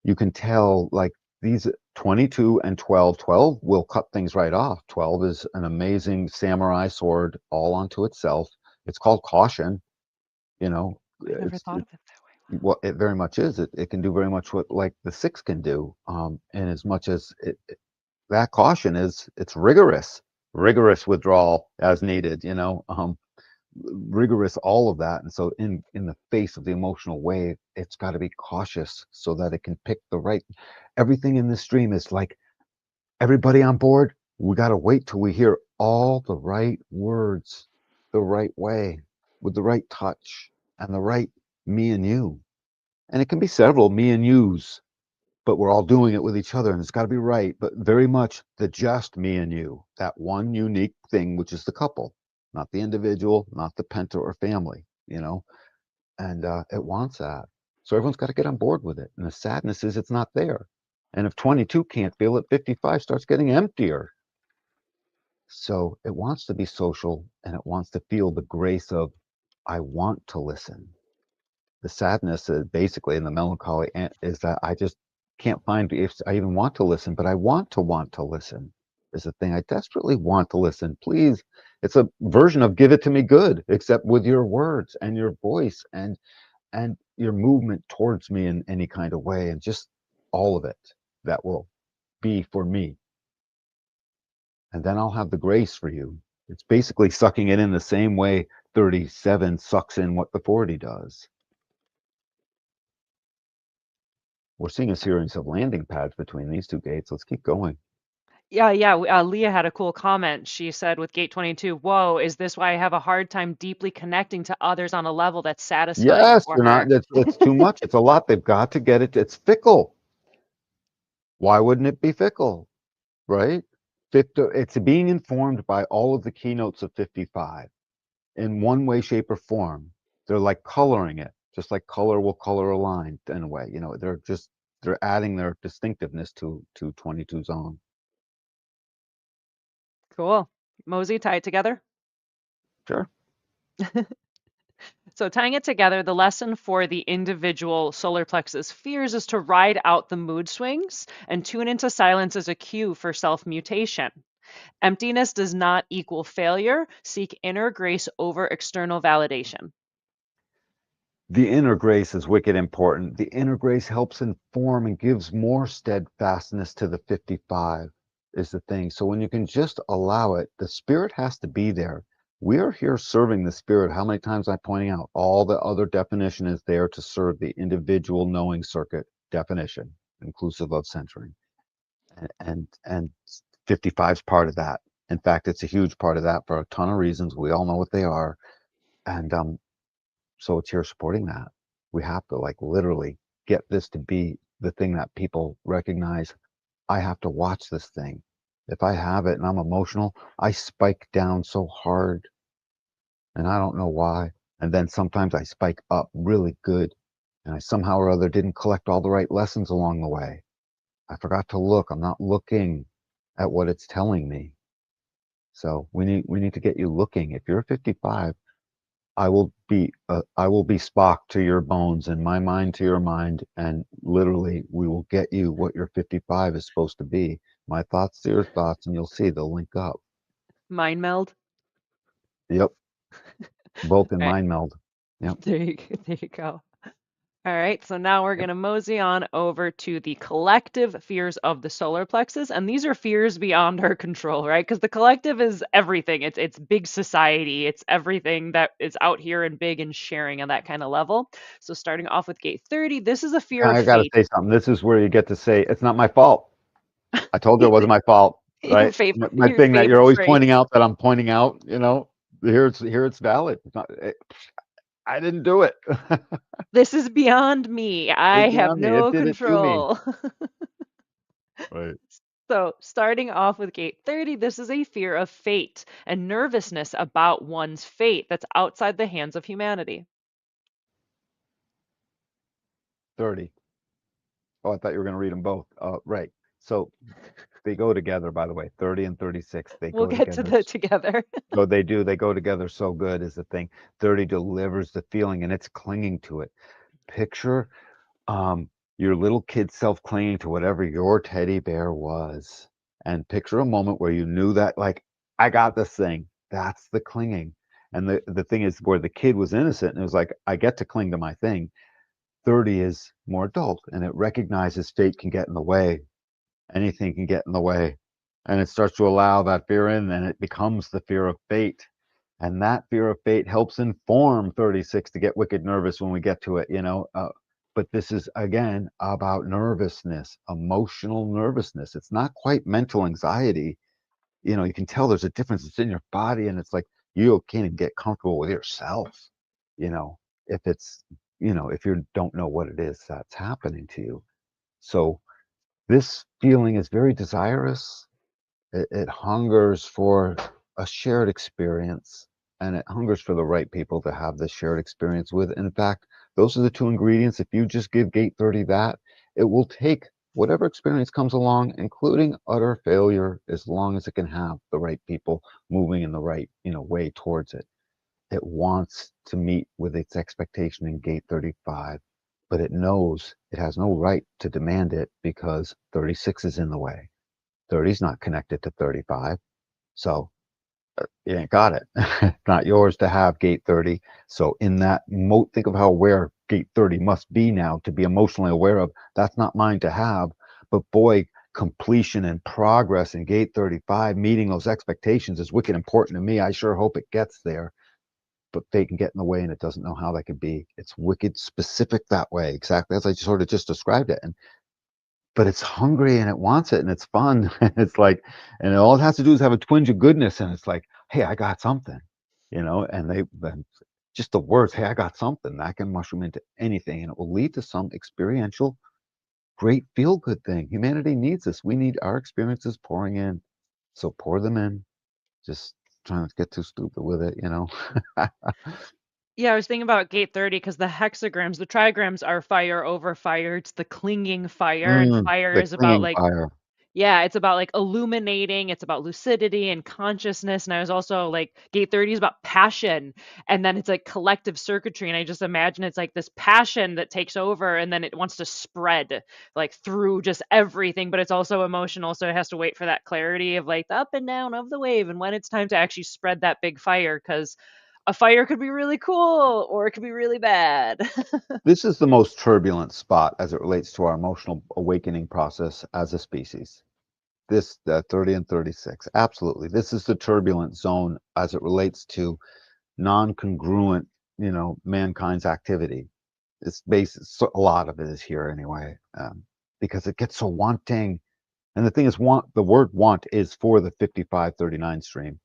Speaker 2: you can tell like these 22 and 12 will cut things right off. 12 is an amazing samurai sword all unto itself. It's called caution. you know
Speaker 1: I've never
Speaker 2: it's
Speaker 1: thought of it that way.
Speaker 2: what it very much is. It can do very much what like the 6 can do, and as much as that caution it's rigorous withdrawal as needed, rigorous, all of that. And so in the face of the emotional wave, it's got to be cautious so that it can pick the right. Everything in this stream is like, everybody on board, we got to wait till we hear all the right words the right way, with the right touch and the right me and you. And it can be several me and yous, but we're all doing it with each other, and it's got to be right. But very much the just me and you, that one unique thing, which is the couple, not the individual, not the penta or family. And it wants that. So everyone's got to get on board with it. And the sadness is it's not there. And if 22 can't feel it, 55 starts getting emptier. So it wants to be social, and it wants to feel the grace of, I want to listen. The sadness is basically, in the melancholy, is that I just can't find if I even want to listen, but I want to listen is the thing. I desperately want to listen. Please. It's a version of give it to me good, except with your words and your voice and your movement towards me in any kind of way, and just all of it that will be for me. And then I'll have the grace for you. It's basically sucking it in the same way 37 sucks in what the 40 does. We're seeing a series of landing pads between these two gates. Let's keep going.
Speaker 1: Yeah. Leah had a cool comment. She said with gate 22, whoa, is this why I have a hard time deeply connecting to others on a level that's satisfying
Speaker 2: Yes,
Speaker 1: for
Speaker 2: you're not.
Speaker 1: her?
Speaker 2: It's too much. It's a lot. They've got to get it. It's fickle. Why wouldn't it be fickle? Right? It's being informed by all of the keynotes of 55 in one way, shape, or form. They're like coloring it, just like color will color a line in a way. They're adding their distinctiveness to 22's own.
Speaker 1: Cool. Mosey, tie it together.
Speaker 2: Sure.
Speaker 1: So, tying it together, the lesson for the individual solar plexus fears is to ride out the mood swings and tune into silence as a cue for self mutation. Emptiness does not equal failure. Seek inner grace over external validation.
Speaker 2: The inner grace is wicked important. The inner grace helps inform and gives more steadfastness to the 55 is the thing. So when you can just allow it, the spirit has to be there. We are here serving the spirit. How many times I'm pointing out all the other definition is there to serve the individual knowing circuit definition, inclusive of centering. And 55 is part of that. In fact, it's a huge part of that for a ton of reasons. We all know what they are. And so it's here supporting that. We have to, like, literally get this to be the thing that people recognize, I have to watch this thing. If I have it and I'm emotional, I spike down so hard and I don't know why. And then sometimes I spike up really good and I somehow or other didn't collect all the right lessons along the way. I forgot to look. I'm not looking at what it's telling me. So we need to get you looking. If you're 55, I will be Spock to your bones and my mind to your mind, and literally we will get you what your 55 is supposed to be. My thoughts to your thoughts, and you'll see they'll link up.
Speaker 1: Mind meld.
Speaker 2: Yep, both in
Speaker 1: All right,
Speaker 2: mind meld. Yep.
Speaker 1: there you go. All right, so now we're
Speaker 2: Yep.
Speaker 1: going to mosey on over to the collective fears of the solar plexus, and these are fears beyond our control, right? Because the collective is everything. It's big society. It's everything that is out here and big and sharing on that kind of level. So starting off with gate 30, this is a fear of
Speaker 2: I got to
Speaker 1: fate.
Speaker 2: say something. This is where you get to say it's not my fault. I told you it wasn't my fault,
Speaker 1: Your
Speaker 2: right?
Speaker 1: favorite,
Speaker 2: My
Speaker 1: your
Speaker 2: thing that you're
Speaker 1: favorite
Speaker 2: always
Speaker 1: phrase.
Speaker 2: pointing out that I'm pointing out. Here it's valid. It's not, I didn't do it.
Speaker 1: This is beyond me.
Speaker 2: It's
Speaker 1: I have
Speaker 2: beyond me. It
Speaker 1: no
Speaker 2: did it to me.
Speaker 1: control.
Speaker 2: Right.
Speaker 1: So, starting off with gate 30, this is a fear of fate and nervousness about one's fate that's outside the hands of humanity.
Speaker 2: 30. Oh, I thought you were going to read them both. Right. So they go together, by the way. 30 and 36, they
Speaker 1: We'll
Speaker 2: go
Speaker 1: get to
Speaker 2: together.
Speaker 1: the together.
Speaker 2: So they do. They go together so good is the thing. 30 delivers the feeling and it's clinging to it. Picture um, your little kid self clinging to whatever your teddy bear was. And picture a moment where you knew that, like, I got this thing. That's the clinging. And the thing is, where the kid was innocent and it was like, I get to cling to my thing. 30 is more adult and it recognizes fate can get in the way. Anything can get in the way. And it starts to allow that fear in, and it becomes the fear of fate. And that fear of fate helps inform 36 to get wicked nervous when we get to it. But this is, again, about nervousness, emotional nervousness. It's not quite mental anxiety. You can tell there's a difference. It's in your body, and it's like you can't even get comfortable with yourself, you know, if if you don't know what it is that's happening to you. So this feeling is very desirous. It hungers for a shared experience, and it hungers for the right people to have this shared experience with. In fact, those are the two ingredients. If you just give gate 30 that, it will take whatever experience comes along, including utter failure, as long as it can have the right people moving in the right, way towards it. It wants to meet with its expectation in gate 35, but it knows it has no right to demand it because 36 is in the way. 30 is not connected to 35. So you ain't got it. It's not yours to have gate 30. So in that think of how aware gate 30 must be now to be emotionally aware of. That's not mine to have. But boy, completion and progress in gate 35, meeting those expectations is wicked important to me. I sure hope it gets there. But fate can get in the way and it doesn't know how that could be. It's wicked specific that way, exactly as I sort of just described it. But it's hungry and it wants it and it's fun. And it's like, and all it has to do is have a twinge of goodness. And it's like, hey, I got something, and then just the words, hey, I got something that can mushroom into anything and it will lead to some experiential, great feel good thing. Humanity needs this. We need our experiences pouring in. So pour them in. Just trying not to get too stupid with it.
Speaker 1: Yeah, I was thinking about gate 30 because the hexagrams, the trigrams are fire over fire. It's the clinging fire, and fire
Speaker 2: The
Speaker 1: is about
Speaker 2: clinging
Speaker 1: like,
Speaker 2: fire.
Speaker 1: yeah, it's about like illuminating, it's about lucidity and consciousness. And I was also like, gate 30 is about passion. And then it's like collective circuitry. And I just imagine it's like this passion that takes over and then it wants to spread like through just everything, but it's also emotional. So it has to wait for that clarity of like the up and down of the wave and when it's time to actually spread that big fire. Because a fire could be really cool or it could be really bad.
Speaker 2: This is the most turbulent spot as it relates to our emotional awakening process as a species. This 30 and 36, absolutely. This is the turbulent zone as it relates to non-congruent, mankind's activity. It's based, so a lot of it is here anyway, because it gets so wanting. And the thing is, the word want is for the 55-39 stream.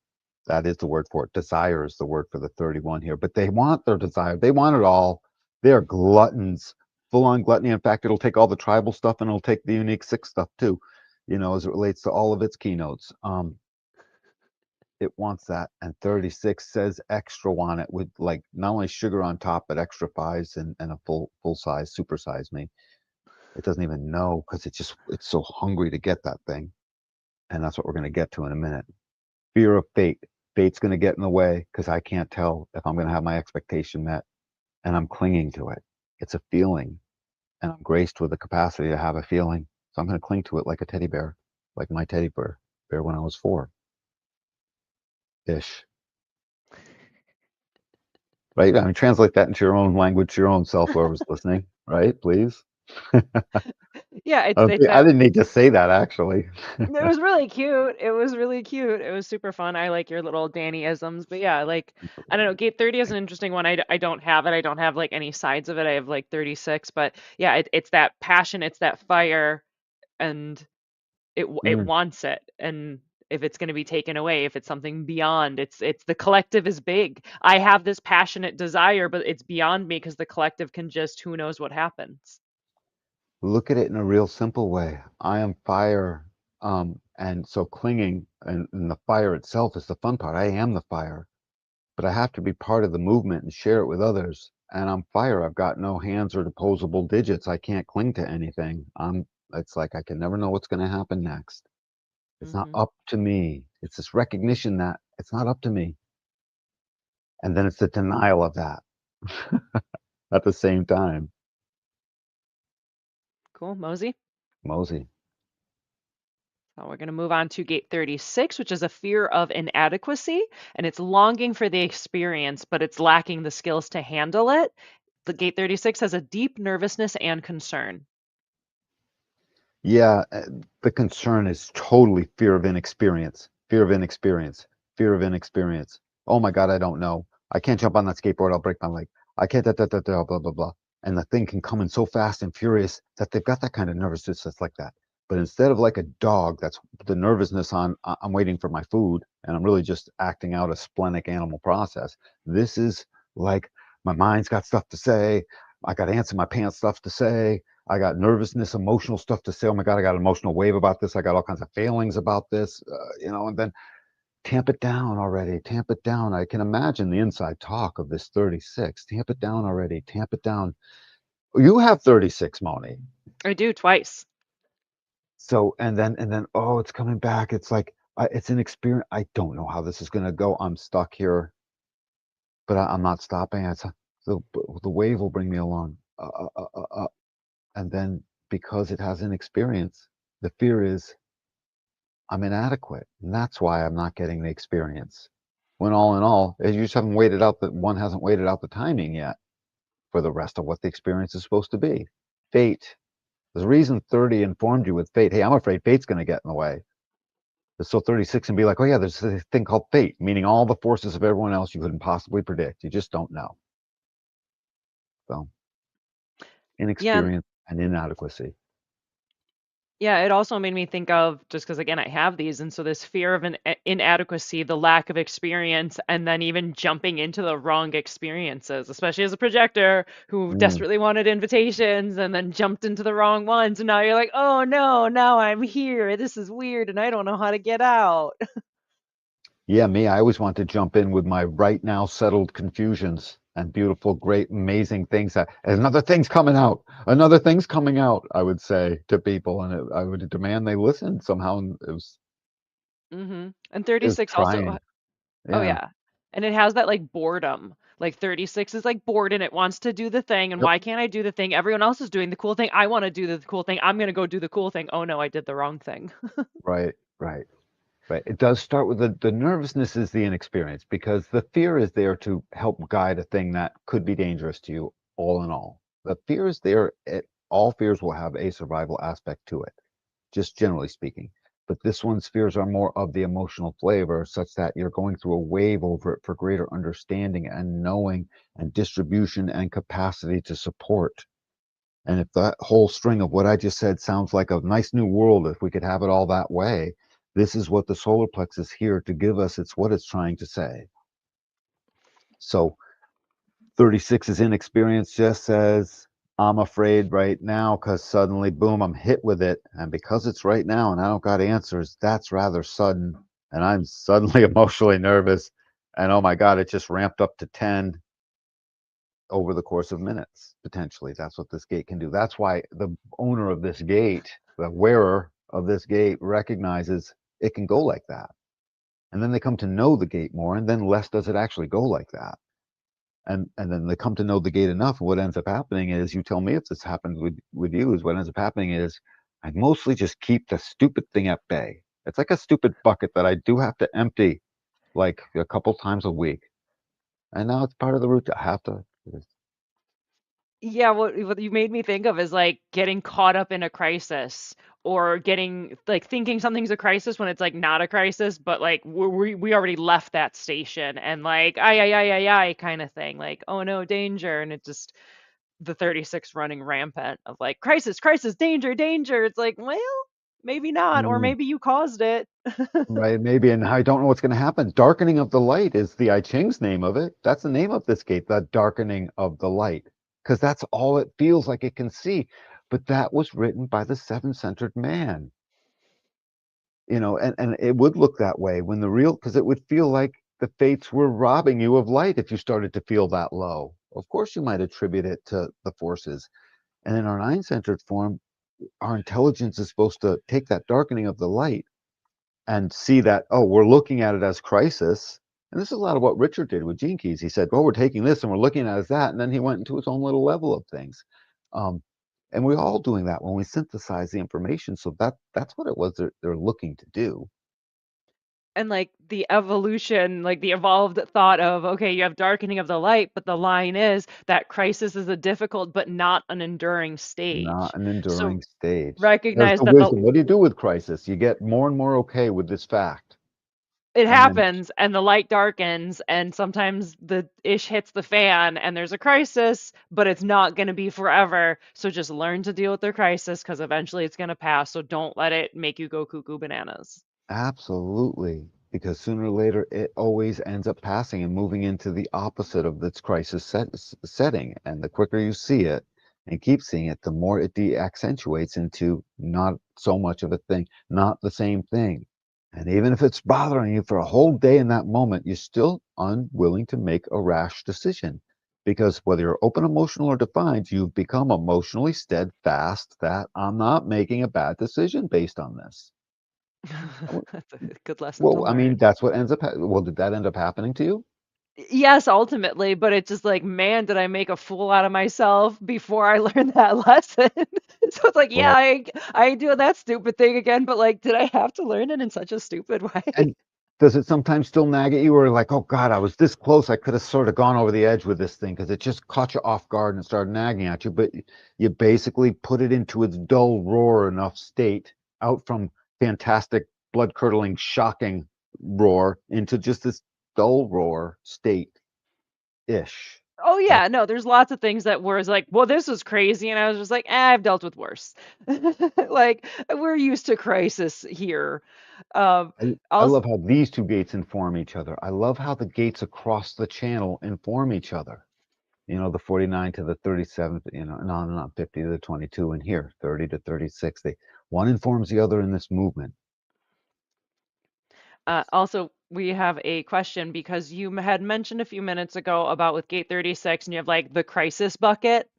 Speaker 2: That is the word for it. Desire is the word for the 31 here. But they want their desire. They want it all. They are gluttons full on gluttony. In fact, it'll take all the tribal stuff and it'll take the unique six stuff too, as it relates to all of its keynotes. It wants that, and 36 says extra on it with like not only sugar on top, but extra fives and a full size, super size me. It doesn't even know because it's so hungry to get that thing, and that's what we're going to get to in a minute. Fear of fate. Fate's going to get in the way because I can't tell if I'm going to have my expectation met, and I'm clinging to it. It's a feeling, and I'm graced with the capacity to have a feeling, so I'm going to cling to it like a teddy bear, like my teddy bear when I was 4-ish. Right? I mean, translate that into your own language, your own self, whoever's listening, right? Please.
Speaker 1: Yeah, it's
Speaker 2: I
Speaker 1: that.
Speaker 2: didn't need to say that actually.
Speaker 1: It was really cute. It was really cute. It was super fun. I like your little Danny-isms. But yeah, like, I don't know, Gate 30 is an interesting one. I don't have it. I don't have like any sides of it. I have like 36. But yeah, it's that passion, it's that fire, and it
Speaker 2: Mm.
Speaker 1: wants it. And if it's going to be taken away, if it's something beyond, it's the collective is big. I have this passionate desire, but it's beyond me because the collective can just who knows what happens.
Speaker 2: Look at it in a real simple way. I am fire, and so clinging and the fire itself is the fun part. I am the fire, but I have to be part of the movement and share it with others. And I'm fire. I've got no hands or opposable digits. I can't cling to anything. It's like I can never know what's going to happen next. It's not
Speaker 1: Hmm.
Speaker 2: up to me. It's this recognition that it's not up to me. And then it's the denial of that at the same time.
Speaker 1: Cool, Mosey.
Speaker 2: Mosey.
Speaker 1: So we're going to move on to gate 36, which is a fear of inadequacy, and it's longing for the experience, but it's lacking the skills to handle it. The gate 36 has a deep nervousness and concern.
Speaker 2: Yeah, the concern is totally fear of inexperience, fear of inexperience, fear of inexperience. Oh my God, I don't know. I can't jump on that skateboard. I'll break my leg. I can't, blah, blah, blah. And the thing can come in so fast and furious that they've got that kind of nervousness that's like that. But instead of like a dog, that's the nervousness on, I'm waiting for my food and I'm really just acting out a splenic animal process. This is like my mind's got stuff to say. I got ants in my pants stuff to say. I got nervousness, emotional stuff to say. Oh my God, I got an emotional wave about this. I got all kinds of feelings about this, and then tamp it down already. Tamp it down. I can imagine the inside talk of this 36. Tamp it down already. Tamp it down. You have 36, Moni.
Speaker 1: I do twice.
Speaker 2: So, and then, oh, it's coming back. It's like, it's an experience. I don't know how this is going to go. I'm stuck here, but I'm not stopping. The wave will bring me along. And then because it has an experience, the fear is I'm inadequate. And that's why I'm not getting the experience. When all in all, you just haven't waited out that one hasn't waited out the timing yet for the rest of what the experience is supposed to be. Fate. There's a reason 30 informed you with fate. Hey, I'm afraid fate's going to get in the way. So 36 and be like, oh yeah, there's this thing called fate, meaning all the forces of everyone else you couldn't possibly predict. You just don't know. So
Speaker 1: Yeah,
Speaker 2: inexperience and inadequacy.
Speaker 1: yeah, it also made me think of just because again I have these, and so this fear of an inadequacy, the lack of experience, and then even jumping into the wrong experiences, especially as a projector who
Speaker 2: Mm.
Speaker 1: desperately wanted invitations and then jumped into the wrong ones, and now you're like, oh no, now I'm here. This is weird, and I don't know how to get out.
Speaker 2: Yeah, me, I always want to jump in with my right now settled confusions and beautiful, great, amazing things that another thing's coming out, another thing's coming out, I would say to people, and I would demand they listen somehow. And
Speaker 1: And
Speaker 2: it was
Speaker 1: 36 also,
Speaker 2: trying.
Speaker 1: oh
Speaker 2: Yeah.
Speaker 1: yeah, and it has that like boredom. Like 36 is like bored and it wants to do the thing, and
Speaker 2: Yep.
Speaker 1: why can't I do the thing? Everyone else is doing the cool thing. I want to do the cool thing. I'm gonna go do the cool thing. Oh no, I did the wrong thing.
Speaker 2: Right, right. Right. It does start with the nervousness is the inexperience because the fear is there to help guide a thing that could be dangerous to you, all in all. The fear is there. All fears will have a survival aspect to it, just generally speaking. But this one's fears are more of the emotional flavor, such that you're going through a wave over it for greater understanding and knowing and distribution and capacity to support. And if that whole string of what I just said sounds like a nice new world, if we could have it all that way, this is what the solar plex is here to give us. It's what it's trying to say. So 36 is inexperience, just says I'm afraid right now because suddenly, boom, I'm hit with it. And because it's right now and I don't got answers, that's rather sudden. And I'm suddenly emotionally nervous. And oh my God, it just ramped up to 10 over the course of minutes, potentially. That's what this gate can do. That's why the owner of this gate, the wearer of this gate, recognizes it can go like that. And then they come to know the gate more, and then less does it actually go like that. And then they come to know the gate enough. And what ends up happening is, you tell me if this happens with you, is what ends up happening is I mostly just keep the stupid thing at bay. It's like a stupid bucket that I do have to empty like a couple times a week. And now it's part of the routine. I have to.
Speaker 1: Yeah, what you made me think of is like getting caught up in a crisis or getting like thinking something's a crisis when it's like not a crisis, but like we already left that station and like ay kind of thing, like oh no, danger, and it just the 36 running rampant of like crisis, crisis, danger, danger. It's like, well, maybe not, or
Speaker 2: Mm,
Speaker 1: maybe you caused it.
Speaker 2: right, maybe, and I don't know what's going to happen. Darkening of the light is the I Ching's name of it. That's the name of this gate, the darkening of the light, because that's all it feels like it can see. But that was written by the seven-centered man. And it would look that way when the real, because it would feel like the fates were robbing you of light if you started to feel that low. Of course, you might attribute it to the forces. And in our nine-centered form, our intelligence is supposed to take that darkening of the light and see that, oh, we're looking at it as crisis. And this is a lot of what Richard did with Gene Keys. He said, well, we're taking this and we're looking at it as that. And then he went into his own little level of things. Um, and we're all doing that when we synthesize the information. So that's what it was they're looking to do.
Speaker 1: And like the evolution, like the evolved thought of, okay, you have darkening of the light, but the line is that crisis is a difficult but not an enduring
Speaker 2: Not
Speaker 1: stage.
Speaker 2: an
Speaker 1: So
Speaker 2: enduring stage. There's
Speaker 1: recognize
Speaker 2: the
Speaker 1: that the
Speaker 2: wisdom. What do you do with crisis? You get more and more okay with this fact.
Speaker 1: it
Speaker 2: And then
Speaker 1: happens and the light darkens and sometimes the ish hits the fan and there's a crisis, but it's not going to be forever. So just learn to deal with the crisis because eventually it's going to pass. So don't let it make you go cuckoo bananas.
Speaker 2: absolutely, because sooner or later it always ends up passing and moving into the opposite of its setting. And the quicker you see it and keep seeing it, the more it de-accentuates into not so much of a thing, not the same thing. And even if it's bothering you for a whole day in that moment, you're still unwilling to make a rash decision. Because whether you're open, emotional, or defined, you've become emotionally steadfast that I'm not making a bad decision based on this.
Speaker 1: That's a good lesson to
Speaker 2: Well, I mean,
Speaker 1: learn.
Speaker 2: that's what ends up well, did that end up happening to you?
Speaker 1: Yes, ultimately, but it's just like, man, did I make a fool out of myself before I learned that lesson? So it's like, yeah,
Speaker 2: Well,
Speaker 1: I ain't doing that stupid thing again, but like, did I have to learn it in such a stupid way?
Speaker 2: and does it sometimes still nag at you, or like, oh God, I was this close, I could have sort of gone over the edge with this thing because it just caught you off guard and started nagging at you, but you basically put it into its dull roar enough state, out from fantastic, blood-curdling, shocking roar into just this dull roar state-ish.
Speaker 1: Oh
Speaker 2: That
Speaker 1: yeah, no, there's lots of things that were like, well, this was crazy, and I was just like, I've dealt with worse. Like, we're used to crisis here.
Speaker 2: I
Speaker 1: Also,
Speaker 2: love how these two gates inform each other. I love how the gates across the channel inform each other. The 49 to the 37, and on and on, 50 to the 22, and here, 30 to 36. One informs the other in this movement.
Speaker 1: also, we have a question because you had mentioned a few minutes ago about with gate 36, and you have like the crisis bucket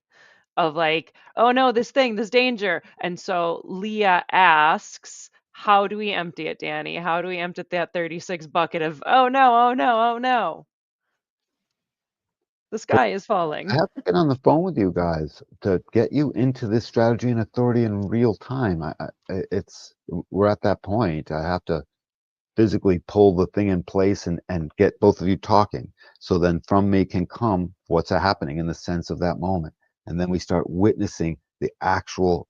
Speaker 1: of like, oh no, this thing, this danger. And so Leah asks, how do we empty it, Danny? How do we empty that 36 bucket of, oh no, oh no, oh no, the
Speaker 2: Well,
Speaker 1: sky is
Speaker 2: I
Speaker 1: falling?
Speaker 2: have to get on the phone with you guys to get you into this strategy and authority in real time. We're at that point. I have to physically pull the thing in place and get both of you talking. So then from me can come what's happening in the sense of that moment. And then we start witnessing the actual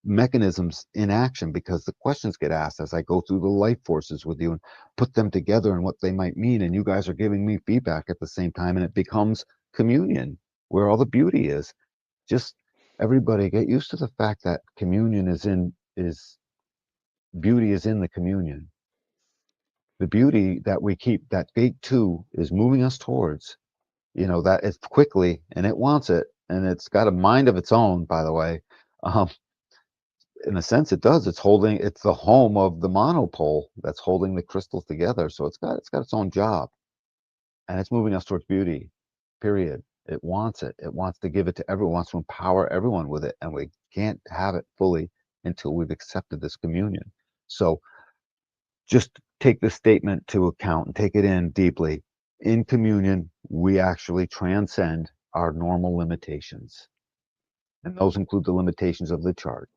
Speaker 2: mechanisms in action because the questions get asked as I go through the life forces with you and put them together and what they might mean. And you guys are giving me feedback at the same time. And it becomes communion where all the beauty is. Just everybody get used to the fact that communion is beauty is in the communion. The beauty that we keep, that gate two is moving us towards, that is quickly and it wants it. and it's got a mind of its own, by the way. Um, in a sense, it does. It's the home of the monopole that's holding the crystals together. So it's got its own job, and it's moving us towards beauty. Period. It wants it. It wants to give it to everyone. It wants to empower everyone with it, and we can't have it fully until we've accepted this communion. So just take this statement to account and take it in deeply. In communion, we actually transcend our normal limitations, and those include the limitations of the chart.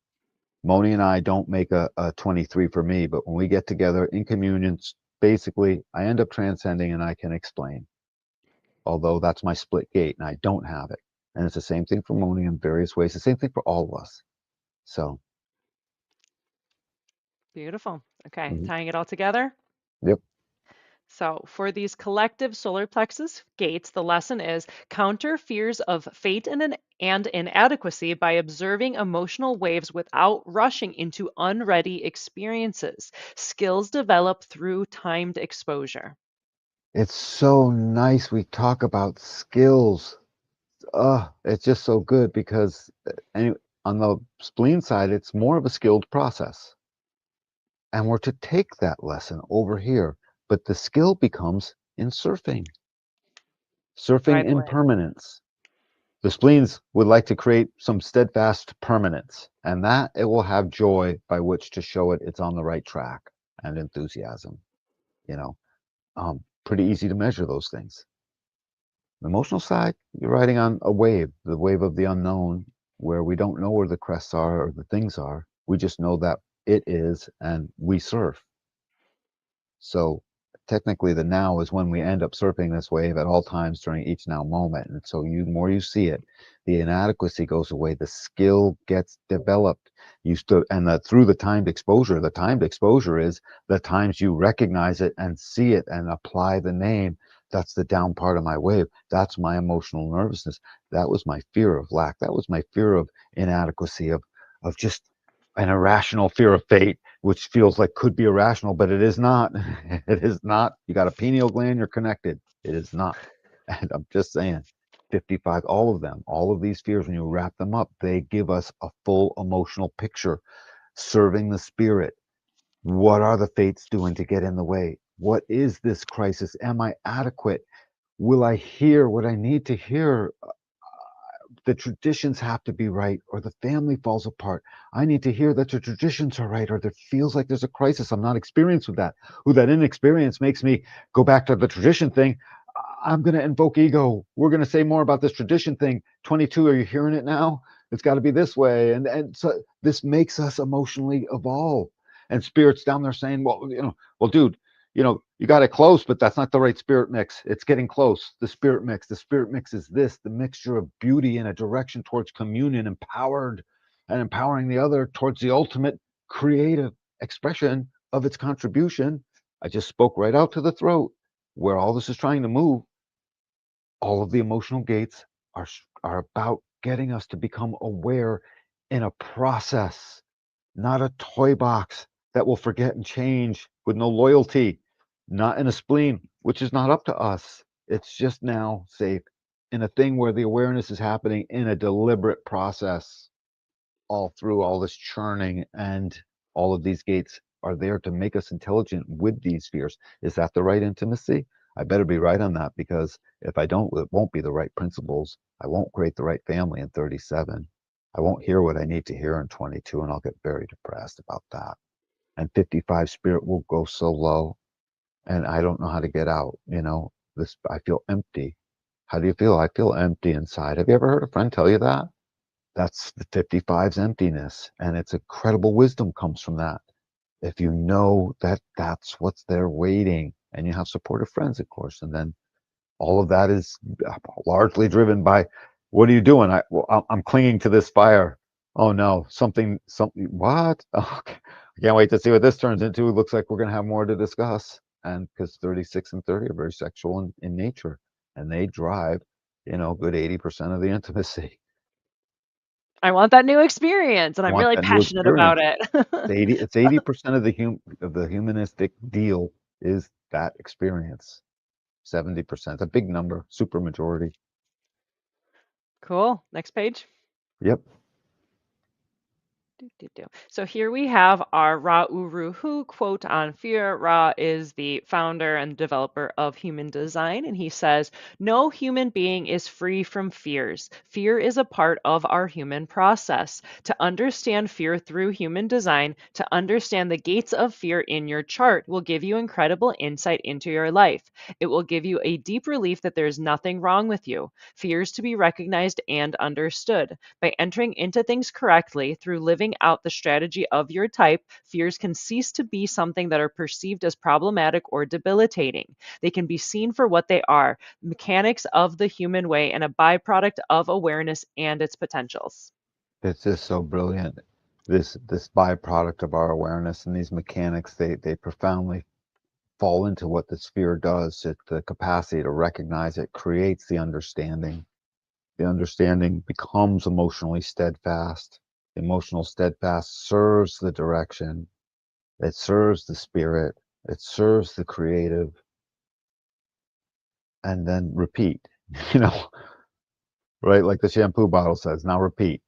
Speaker 2: Moni and I don't make a 23 for me, but when we get together in communion, basically, I end up transcending and I can explain, although that's my split gate and I don't have it. And it's the same thing for Moni in various ways, the same thing for all of us. So,
Speaker 1: Beautiful. Okay,
Speaker 2: mhm.
Speaker 1: tying it all together.
Speaker 2: Yep.
Speaker 1: So, for these collective solar plexus gates, the lesson is counter fears of fate and inadequacy by observing emotional waves without rushing into unready experiences. Skills develop through timed exposure.
Speaker 2: It's so nice we talk about skills. It's just so good because on the spleen side, it's more of a skilled process. And we're to take that lesson over here. But the skill becomes in surfing
Speaker 1: Ride the wave.
Speaker 2: impermanence. The spleens would like to create some steadfast permanence, and that it will have joy by which to show it it's on the right track and enthusiasm. You know, pretty easy to measure those things. The emotional side, you're riding on a wave, the wave of the unknown, where we don't know where the crests are or the things are. We just know that it is, and we surf. So technically, the now is when we end up surfing this wave at all times during each now moment. And so, more you see it, the inadequacy goes away. The skill gets developed. Through the timed exposure. The timed exposure is the times you recognize it and see it and apply the name. That's the down part of my wave. That's my emotional nervousness. That was my fear of lack. That was my fear of inadequacy, of just an irrational fear of fate, which feels like could be irrational, but it is not. It is not. You got a pineal gland, you're connected. It is not. And I'm just saying, 55, all of them, all of these fears, when you wrap them up, they give us a full emotional picture. Serving the spirit. What are the fates doing to get in the way? What is this crisis? Am I adequate? Will I hear what I need to hear? The traditions have to be right or the family falls apart. I need to hear that the traditions are right or there feels like there's a crisis. I'm not experienced with that. Ooh, that inexperience makes me go back to the tradition thing. I'm going to invoke ego. We're going to say more about this tradition thing. 22, are you hearing it now? It's got to be this way. And so this makes us emotionally evolve. And spirit's down there saying, well, dude, you got it close, but that's not the right spirit mix. It's getting close. The spirit mix. The spirit mix is this, the mixture of beauty in a direction towards communion, empowered and empowering the other towards the ultimate creative expression of its contribution. I just spoke right out to the throat where all this is trying to move. All of the emotional gates are about getting us to become aware in a process, not a toy box that will forget and change with no loyalty, not in a spleen, which is not up to us. It's just now safe in a thing where the awareness is happening in a deliberate process all through all this churning, and all of these gates are there to make us intelligent with these fears. Is that the right intimacy? I better be right on that, because if I don't, it won't be the right principles. I won't create the right family in 37. I won't hear what I need to hear in 22, and I'll get very depressed about that. And 55 spirit will go so low, and I don't know how to get out. I feel empty. How do you feel? I feel empty inside. Have you ever heard a friend tell you that? That's the 55's emptiness, and it's incredible wisdom comes from that. If you know that that's what's there waiting, and you have supportive friends, of course, and then all of that is largely driven by what are you doing? I'm clinging to this fire. Oh no, something. What? Oh, okay. I can't wait to see what this turns into. It looks like we're going to have more to discuss, and because 36 and 30 are very sexual in nature, and they drive, good 80% of the intimacy.
Speaker 1: I want that new experience, and I'm
Speaker 2: Want
Speaker 1: really
Speaker 2: that new
Speaker 1: passionate about
Speaker 2: experience.
Speaker 1: it.
Speaker 2: It's 80% of the humanistic deal is that experience. 70%, a big number, super majority.
Speaker 1: Cool. Next page.
Speaker 2: Yep.
Speaker 1: So here we have our Ra Uru Hu quote on fear. Ra is the founder and developer of human design, and he says, "No human being is free from fears. Fear is a part of our human process. To understand fear through human design, to understand the gates of fear in your chart will give you incredible insight into your life. It will give you a deep relief that there's nothing wrong with you. Fears to be recognized and understood. By entering into things correctly through living out the strategy of your type, fears can cease to be something that are perceived as problematic or debilitating. They can be seen for what they are, mechanics of the human way and a byproduct of awareness and its potentials."
Speaker 2: It's just so brilliant. This byproduct of our awareness and these mechanics, they profoundly fall into what the sphere does. It the capacity to recognize it creates the understanding. The understanding becomes emotionally steadfast. Emotional steadfast serves the direction. It serves the spirit. It serves the creative. And then repeat. You know, right? Like the shampoo bottle says, now repeat.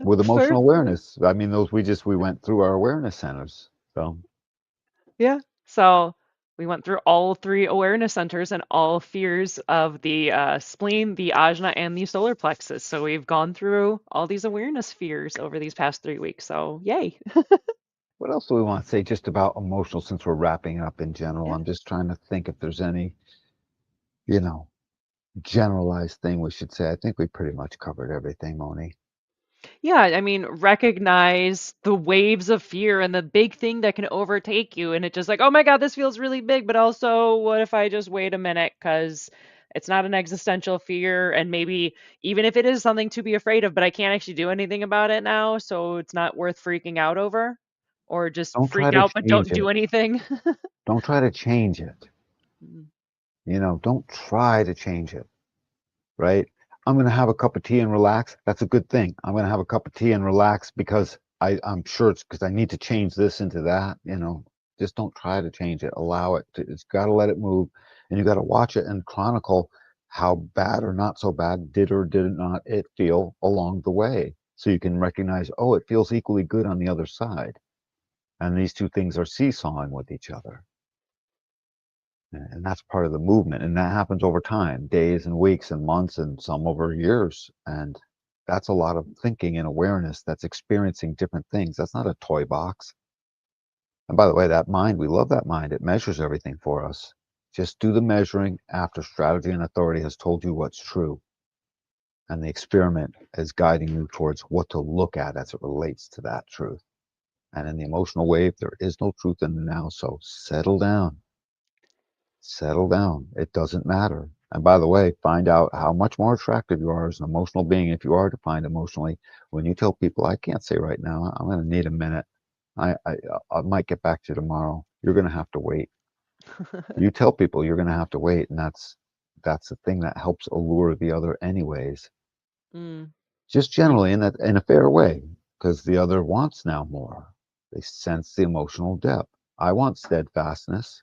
Speaker 2: With emotional
Speaker 1: Perfect.
Speaker 2: awareness. I mean, those we went through our awareness centers. So
Speaker 1: Yeah. So we went through all three awareness centers and all fears of the spleen, the ajna, and the solar plexus. So we've gone through all these awareness fears over these past 3 weeks. So yay.
Speaker 2: what else do we want to say just about emotional since we're wrapping up in general?
Speaker 1: Yeah.
Speaker 2: I'm just trying to think if there's any, you know, generalized thing we should say. I think we pretty much covered everything, Moni.
Speaker 1: Yeah, I mean, recognize the waves of fear and the big thing that can overtake you. And it's just like, oh my God, this feels really big. But also, what if I just wait a minute? Because it's not an existential fear. And maybe even if it is something to be afraid of, but I can't actually do anything about it now. So it's not worth freaking out over. Or just
Speaker 2: Don't try
Speaker 1: freak
Speaker 2: to
Speaker 1: out, but
Speaker 2: change
Speaker 1: don't
Speaker 2: it.
Speaker 1: do anything.
Speaker 2: Don't try to change it.
Speaker 1: Mm.
Speaker 2: Don't try to change it, right? I'm going to have a cup of tea and relax. That's a good thing. I'm going to have a cup of tea and relax because I'm sure it's because I need to change this into that. Just don't try to change it. Allow it to, it's got to let it move and you got to watch it and chronicle how bad or not so bad did or did not it feel along the way. So you can recognize, oh, it feels equally good on the other side. And these two things are seesawing with each other. And that's part of the movement. And that happens over time, days and weeks and months and some over years. And that's a lot of thinking and awareness that's experiencing different things. That's not a toy box. And by the way, that mind, we love that mind. It measures everything for us. Just do the measuring after strategy and authority has told you what's true. And the experiment is guiding you towards what to look at as it relates to that truth. And in the emotional wave, there is no truth in the now. So settle down. Settle down. It doesn't matter. And by the way, find out how much more attractive you are as an emotional being if you are defined emotionally. When you tell people, I can't say right now, I'm going to need a minute. I might get back to you tomorrow. You're going to have to wait. You tell people you're going to have to wait, and that's the thing that helps allure the other anyways.
Speaker 1: Mm.
Speaker 2: Just
Speaker 1: Y-
Speaker 2: generally in a fair way, because the other wants now more. They sense the emotional depth. I want steadfastness,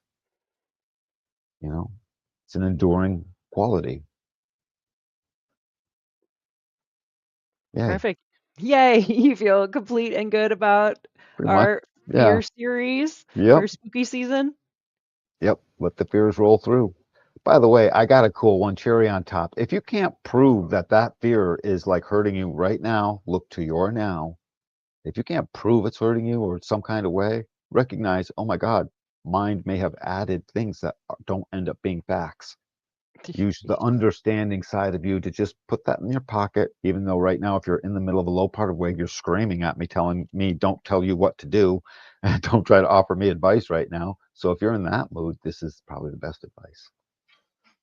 Speaker 2: you know. It's an enduring quality. Yay.
Speaker 1: Perfect. Yay. You feel complete and good about
Speaker 2: Pretty much.
Speaker 1: our
Speaker 2: Yeah.
Speaker 1: fear series
Speaker 2: Yep.
Speaker 1: for spooky season.
Speaker 2: Yep. Let the fears roll through. By the way, I got a cool one cherry on top. If you can't prove that that fear is like hurting you right now, look to your now. If you can't prove it's hurting you or some kind of way, recognize, oh my God, mind may have added things that don't end up being facts. Use the understanding side of you to just put that in your pocket, even though right now, if you're in the middle of a low part of wave, you're screaming at me, telling me, don't tell you what to do, and don't try to offer me advice right now. So if you're in that mood, this is probably the best advice.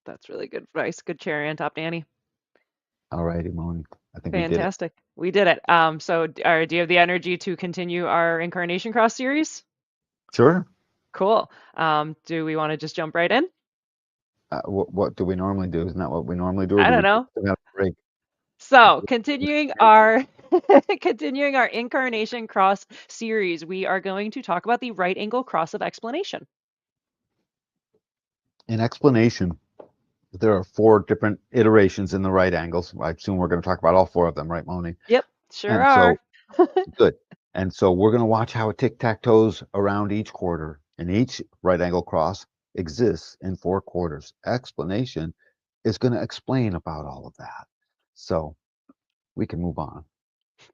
Speaker 1: That's really good advice. Good cherry on top, Danny.
Speaker 2: All righty, Moni. I think we did it.
Speaker 1: Fantastic. We did it. So do you have the energy to continue our Incarnation Cross series?
Speaker 2: Sure.
Speaker 1: Cool. Do we want to just jump right in?
Speaker 2: What do we normally do? Isn't that what we normally do, or
Speaker 1: I
Speaker 2: do
Speaker 1: don't
Speaker 2: we
Speaker 1: know.
Speaker 2: have a break?
Speaker 1: So, continuing our continuing our Incarnation Cross series, we are going to talk about the right angle cross of explanation.
Speaker 2: In explanation, There are 4 different iterations in the right angles. I assume we're going to talk about all 4 of them, right, Moni?
Speaker 1: Yep, sure
Speaker 2: And so
Speaker 1: are.
Speaker 2: good. And so we're going to watch how it tic-tac-toes around each quarter, and each right angle cross exists in 4 quarters. Explanation is going to explain about all of that. So we can move on.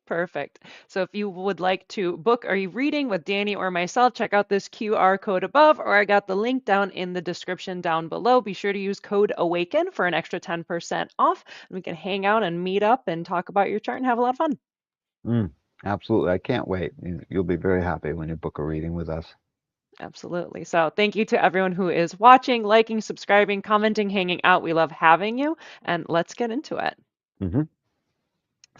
Speaker 1: Perfect. So if you would like to book a reading with Danny or myself, check out this QR code above, or I got the link down in the description down below. Be sure to use code AWAKEN for an extra 10% off. And we can hang out and meet up and talk about your chart and have a lot of fun.
Speaker 2: Mm, absolutely. I can't wait. You'll be very happy when you book a reading with us.
Speaker 1: Absolutely. So thank you to everyone who is watching, liking, subscribing, commenting, hanging out. We love having you, and let's get into it.
Speaker 2: Hmm.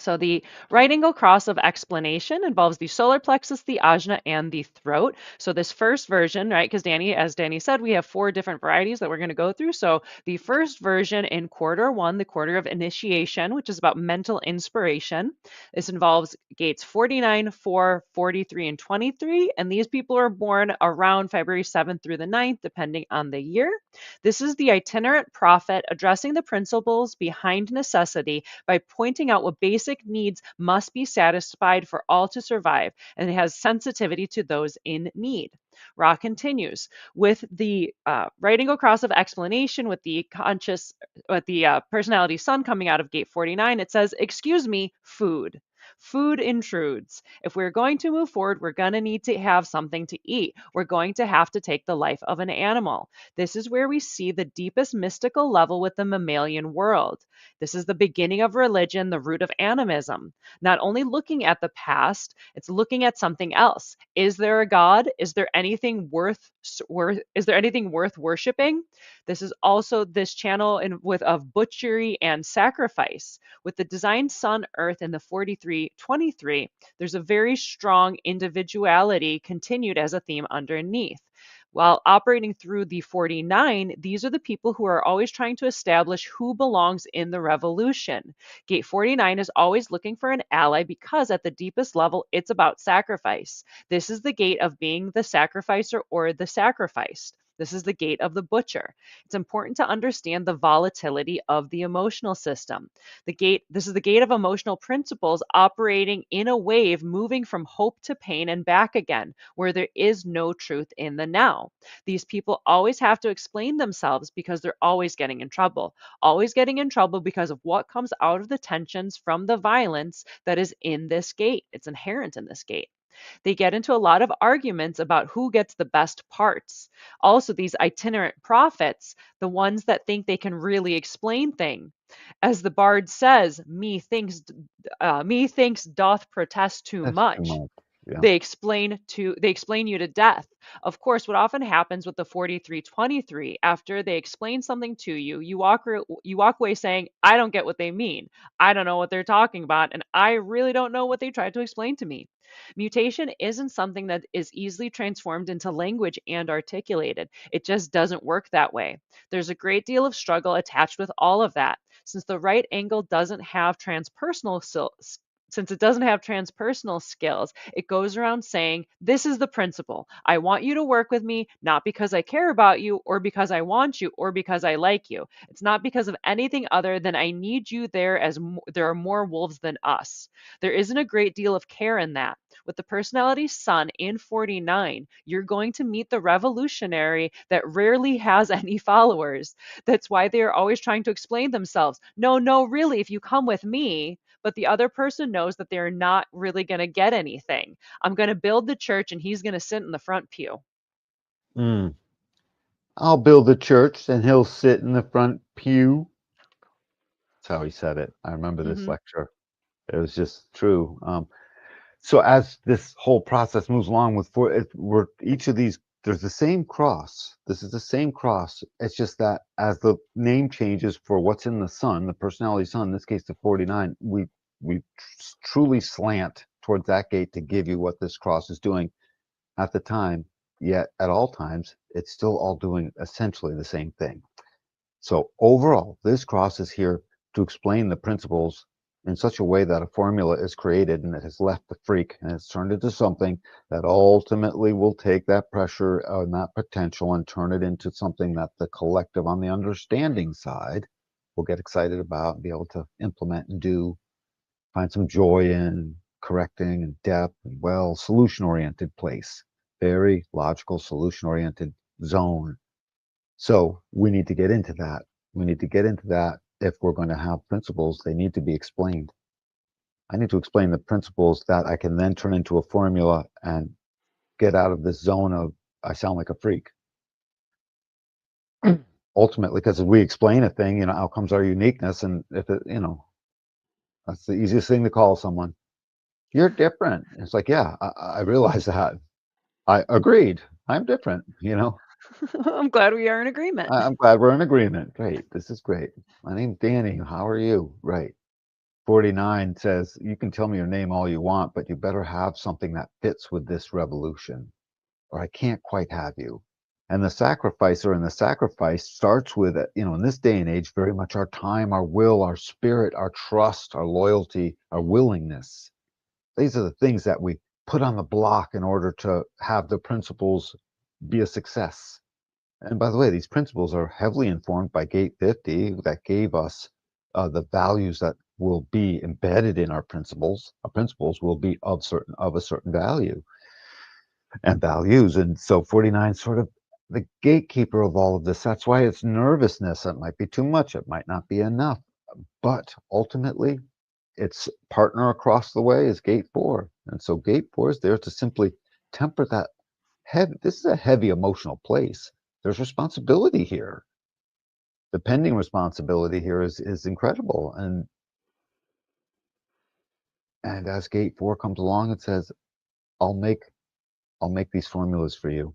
Speaker 1: So the right angle cross of explanation involves the solar plexus, the ajna, and the throat. So this first version, right, because as Danny said, we have 4 different varieties that we're going to go through. So the first version in quarter 1, the quarter of initiation, which is about mental inspiration. This involves gates 49, 4, 43, and 23. And these people are born around February 7th through the 9th, depending on the year. This is the itinerant prophet addressing the principles behind necessity by pointing out what basic needs must be satisfied for all to survive, and it has sensitivity to those in need. Ra continues with the right angle cross of explanation with the personality sun coming out of gate 49. It says, "Excuse me, food." Food intrudes. If we're going to move forward, we're going to need to have something to eat. We're going to have to take the life of an animal. This is where we see the deepest mystical level with the mammalian world. This is the beginning of religion, the root of animism. Not only looking at the past, it's looking at something else. Is there a God? Is there anything worth worshiping? This is also this channel with of butchery and sacrifice. With the designed sun, earth, and the 4323, there's a very strong individuality continued as a theme underneath. While operating through the 49, these are the people who are always trying to establish who belongs in the revolution. Gate 49 is always looking for an ally because at the deepest level, it's about sacrifice. This is the gate of being the sacrificer or the sacrificed. This is the gate of the butcher. It's important to understand the volatility of the emotional system. This is the gate of emotional principles operating in a wave, moving from hope to pain and back again, where there is no truth in the now. These people always have to explain themselves because they're always getting in trouble because of what comes out of the tensions from the violence that is in this gate. It's inherent in this gate. They get into a lot of arguments about who gets the best parts. Also, these itinerant prophets, the ones that think they can really explain things. As the bard says, me thinks doth protest too
Speaker 2: That's too
Speaker 1: much.
Speaker 2: much. Yeah.
Speaker 1: They explain you to death. Of course, what often happens with the 4323, after they explain something to you, you walk away saying, I don't get what they mean. I don't know what they're talking about, and I really don't know what they tried to explain to me. Mutation isn't something that is easily transformed into language and articulated. It just doesn't work that way. There's a great deal of struggle attached with all of that. Since the right angle doesn't have transpersonal since it doesn't have transpersonal skills, it goes around saying, this is the principle. I want you to work with me, not because I care about you, or because I want you, or because I like you. It's not because of anything other than I need you there as there are more wolves than us. There isn't a great deal of care in that. With the personality sun in 49, you're going to meet the revolutionary that rarely has any followers. That's why they are always trying to explain themselves. No, no, really, if you come with me, but the other person knows that they're not really going to get anything. I'm going to build the church and he's going to sit in the front pew.
Speaker 2: Mm. I'll build the church and he'll sit in the front pew. That's how he said it. I remember this
Speaker 1: Hmm.
Speaker 2: lecture. It was just true. So as this whole process moves along with we're each of these, there's the same cross. This is the same cross. It's just that as the name changes for what's in the sun, the personality sun, in this case the 49, we truly slant towards that gate to give you what this cross is doing at the time. Yet at all times, it's still all doing essentially the same thing. So overall, this cross is here to explain the principles in such a way that a formula is created and it has left the freak and it's turned into something that ultimately will take that pressure and that potential and turn it into something that the collective on the understanding side will get excited about and be able to implement and do, find some joy in correcting and depth and well, solution oriented place, very logical, solution oriented zone. So we need to get into that. We need to get into that. If we're going to have principles, they need to be explained. I need to explain the principles that I can then turn into a formula and get out of this zone of I sound like a freak. Ultimately, because if we explain a thing, out comes our uniqueness. And if it, that's the easiest thing to call someone. You're different. It's like, yeah, I realize that. I agreed. I'm different.
Speaker 1: I'm glad we are in agreement.
Speaker 2: I'm glad we're in agreement. Great. This is great. My name's Danny. How are you? Right. 49 says, you can tell me your name all you want, but you better have something that fits with this revolution, or I can't quite have you. And the sacrificer and the sacrifice starts with, in this day and age, very much our time, our will, our spirit, our trust, our loyalty, our willingness. These are the things that we put on the block in order to have the principles be a success. And by the way, these principles are heavily informed by Gate 50 that gave us the values that will be embedded in our principles. Our principles will be of a certain value and values. And so 49 is sort of the gatekeeper of all of this. That's why it's nervousness. It might be too much. It might not be enough. But ultimately, its partner across the way is Gate 4. And so Gate 4 is there to simply temper that heavy. This is a heavy emotional place. There's responsibility here. The pending responsibility here is incredible. And as Gate 4 comes along, it says, I'll make these formulas for you.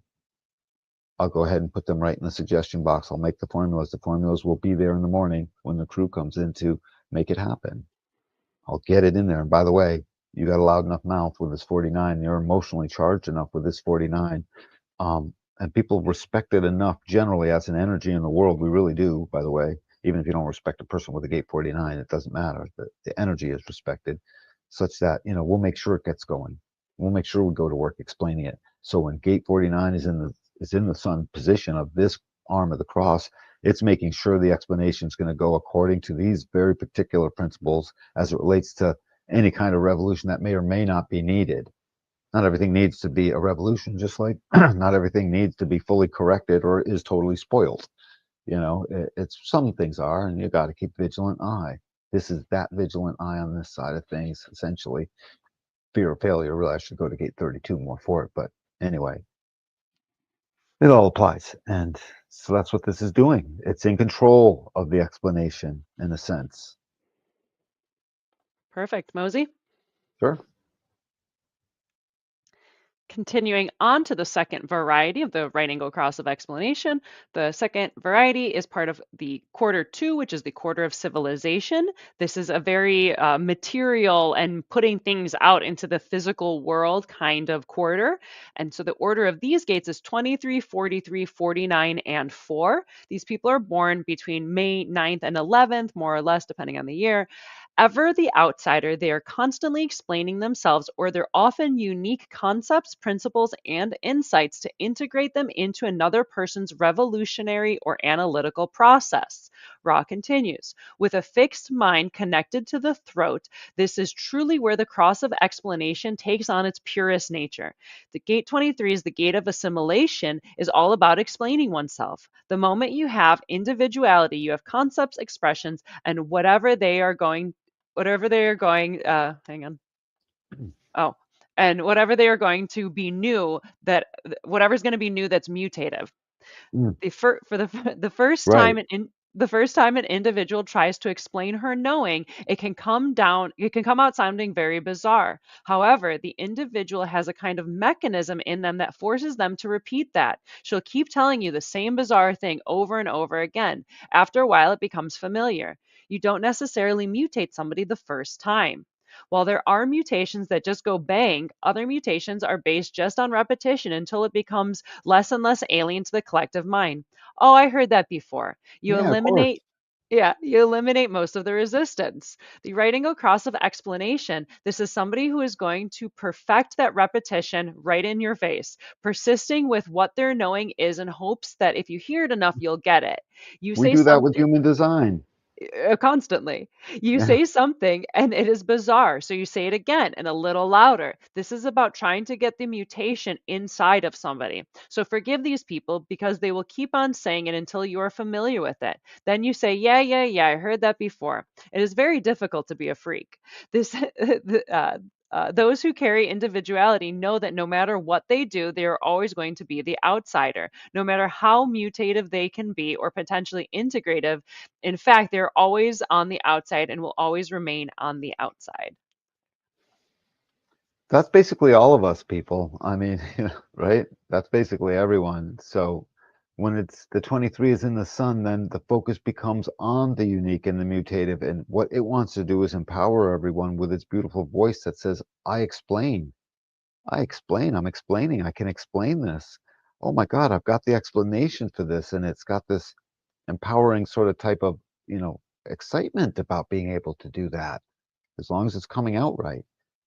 Speaker 2: I'll go ahead and put them right in the suggestion box. I'll make the formulas. The formulas will be there in the morning when the crew comes in to make it happen. I'll get it in there. And by the way, you got a loud enough mouth with this 49. You're emotionally charged enough with this 49. And people respect it enough generally as an energy in the world. We really do, by the way. Even if you don't respect a person with a gate 49, it doesn't matter. The energy is respected such that, we'll make sure it gets going. We'll make sure we go to work explaining it. So when gate 49 is in the sun position of this arm of the cross, it's making sure the explanation is going to go according to these very particular principles as it relates to any kind of revolution that may or may not be needed. Not everything needs to be a revolution, just like not everything needs to be fully corrected or is totally spoiled. It's some things are, and you got to keep vigilant eye. This is that vigilant eye on this side of things, essentially. Fear of failure, really, I should go to gate 32 more for it. But anyway, it all applies. And so that's what this is doing. It's in control of the explanation, in a sense.
Speaker 1: Perfect. Mosey?
Speaker 2: Sure.
Speaker 1: Continuing on to the second variety of the right angle cross of explanation, the second variety is part of the quarter 2, which is the quarter of civilization. This is a very material and putting things out into the physical world kind of quarter. And so the order of these gates is 23, 43, 49, and 4. These people are born between May 9th and 11th, more or less, depending on the year. Ever the outsider, they are constantly explaining themselves or their often unique concepts, principles, and insights to integrate them into another person's revolutionary or analytical process. Ra continues, with a fixed mind connected to the throat, this is truly where the cross of explanation takes on its purest nature. The gate 23 is the gate of assimilation, is all about explaining oneself. The moment you have individuality, you have concepts, expressions, and whatever they are going hang on oh and whatever they are going to be new, that whatever's going to be new that's mutative.
Speaker 2: Mm,
Speaker 1: For the first
Speaker 2: right.
Speaker 1: time the first time an individual tries to explain her knowing, it can come out sounding very bizarre. However, the individual has a kind of mechanism in them that forces them to repeat that. She'll keep telling you the same bizarre thing over and over again. After a while, it becomes familiar. You don't necessarily mutate somebody the first time. While there are mutations that just go bang, other mutations are based just on repetition until it becomes less and less alien to the collective mind. Oh, I heard that before. You
Speaker 2: Yeah, of course.
Speaker 1: eliminate Yeah, you eliminate most of the resistance. The writing across of explanation. This is somebody who is going to perfect that repetition right in your face, persisting with what their knowing is in hopes that if you hear it enough, you'll get it. You
Speaker 2: We
Speaker 1: say
Speaker 2: do that with
Speaker 1: something
Speaker 2: human design.
Speaker 1: constantly. You
Speaker 2: Yeah.
Speaker 1: say something and it is bizarre. So you say it again and a little louder. This is about trying to get the mutation inside of somebody. So forgive these people because they will keep on saying it until you are familiar with it. Then you say, yeah, yeah, yeah, I heard that before. It is very difficult to be a freak. This, those who carry individuality know that no matter what they do, they are always going to be the outsider. No matter how mutative they can be or potentially integrative, in fact, they're always on the outside and will always remain on the outside.
Speaker 2: That's basically all of us people. I mean, right? That's basically everyone. So when it's the 23 is in the sun, then the focus becomes on the unique and the mutative. And what it wants to do is empower everyone with its beautiful voice that says, I explain. I explain. I'm explaining. I can explain this. Oh my God, I've got the explanation for this. And it's got this empowering sort of type of, excitement about being able to do that as long as it's coming out right.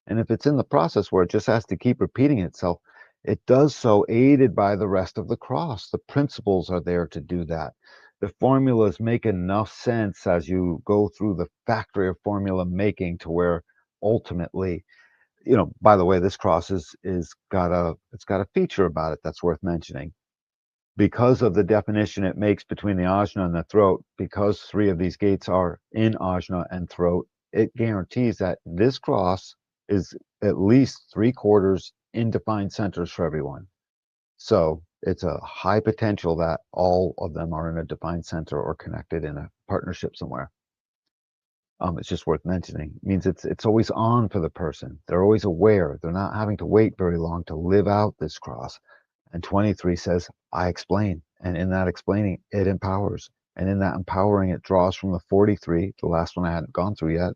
Speaker 2: And if it's in the process where it just has to keep repeating itself, it does so aided by the rest of the cross. The principles are there to do that. The formulas make enough sense as you go through the factory of formula making to where ultimately, by the way, this cross is got a feature about it that's worth mentioning because of the definition it makes between the ajna and the throat, because three of these gates are in ajna and throat, it guarantees that this cross is at least three quarters in defined centers for everyone. So it's a high potential that all of them are in a defined center or connected in a partnership somewhere. It's just worth mentioning. It means it's always on for the person. They're always aware. They're not having to wait very long to live out this cross. And 23 says, I explain. And in that explaining, it empowers. And in that empowering, it draws from the 43, the last one I hadn't gone through yet,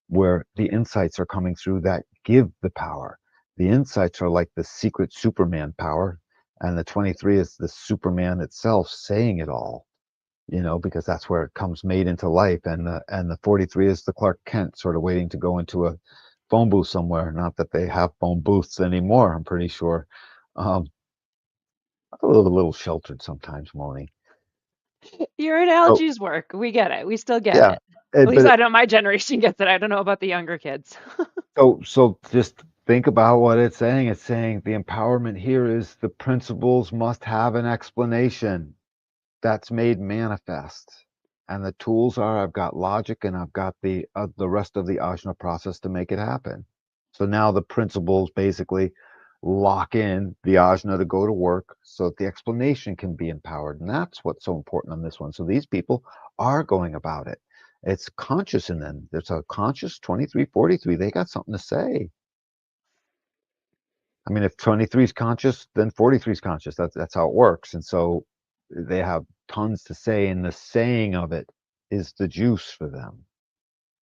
Speaker 2: where the insights are coming through that give the power. The insights are like the secret Superman power. And the 23 is the Superman itself saying it all, because that's where it comes made into life. And the 43 is the Clark Kent sort of waiting to go into a phone booth somewhere. Not that they have phone booths anymore, I'm pretty sure. Um, a little sheltered sometimes, Moni.
Speaker 1: Your
Speaker 2: So
Speaker 1: analogies work. We get it. We still get
Speaker 2: yeah,
Speaker 1: it. At least
Speaker 2: but
Speaker 1: I know my generation gets it. I don't know about the younger kids.
Speaker 2: so just think about what it's saying. It's saying the empowerment here is the principles must have an explanation that's made manifest. And the tools are I've got logic and I've got the rest of the ajna process to make it happen. So now the principles basically lock in the ajna to go to work so that the explanation can be empowered. And that's what's so important on this one. So these people are going about it. It's conscious in them. There's a conscious 23, 43. They got something to say. I mean, if 23 is conscious, then 43 is conscious. That's how it works. And so they have tons to say, and the saying of it is the juice for them.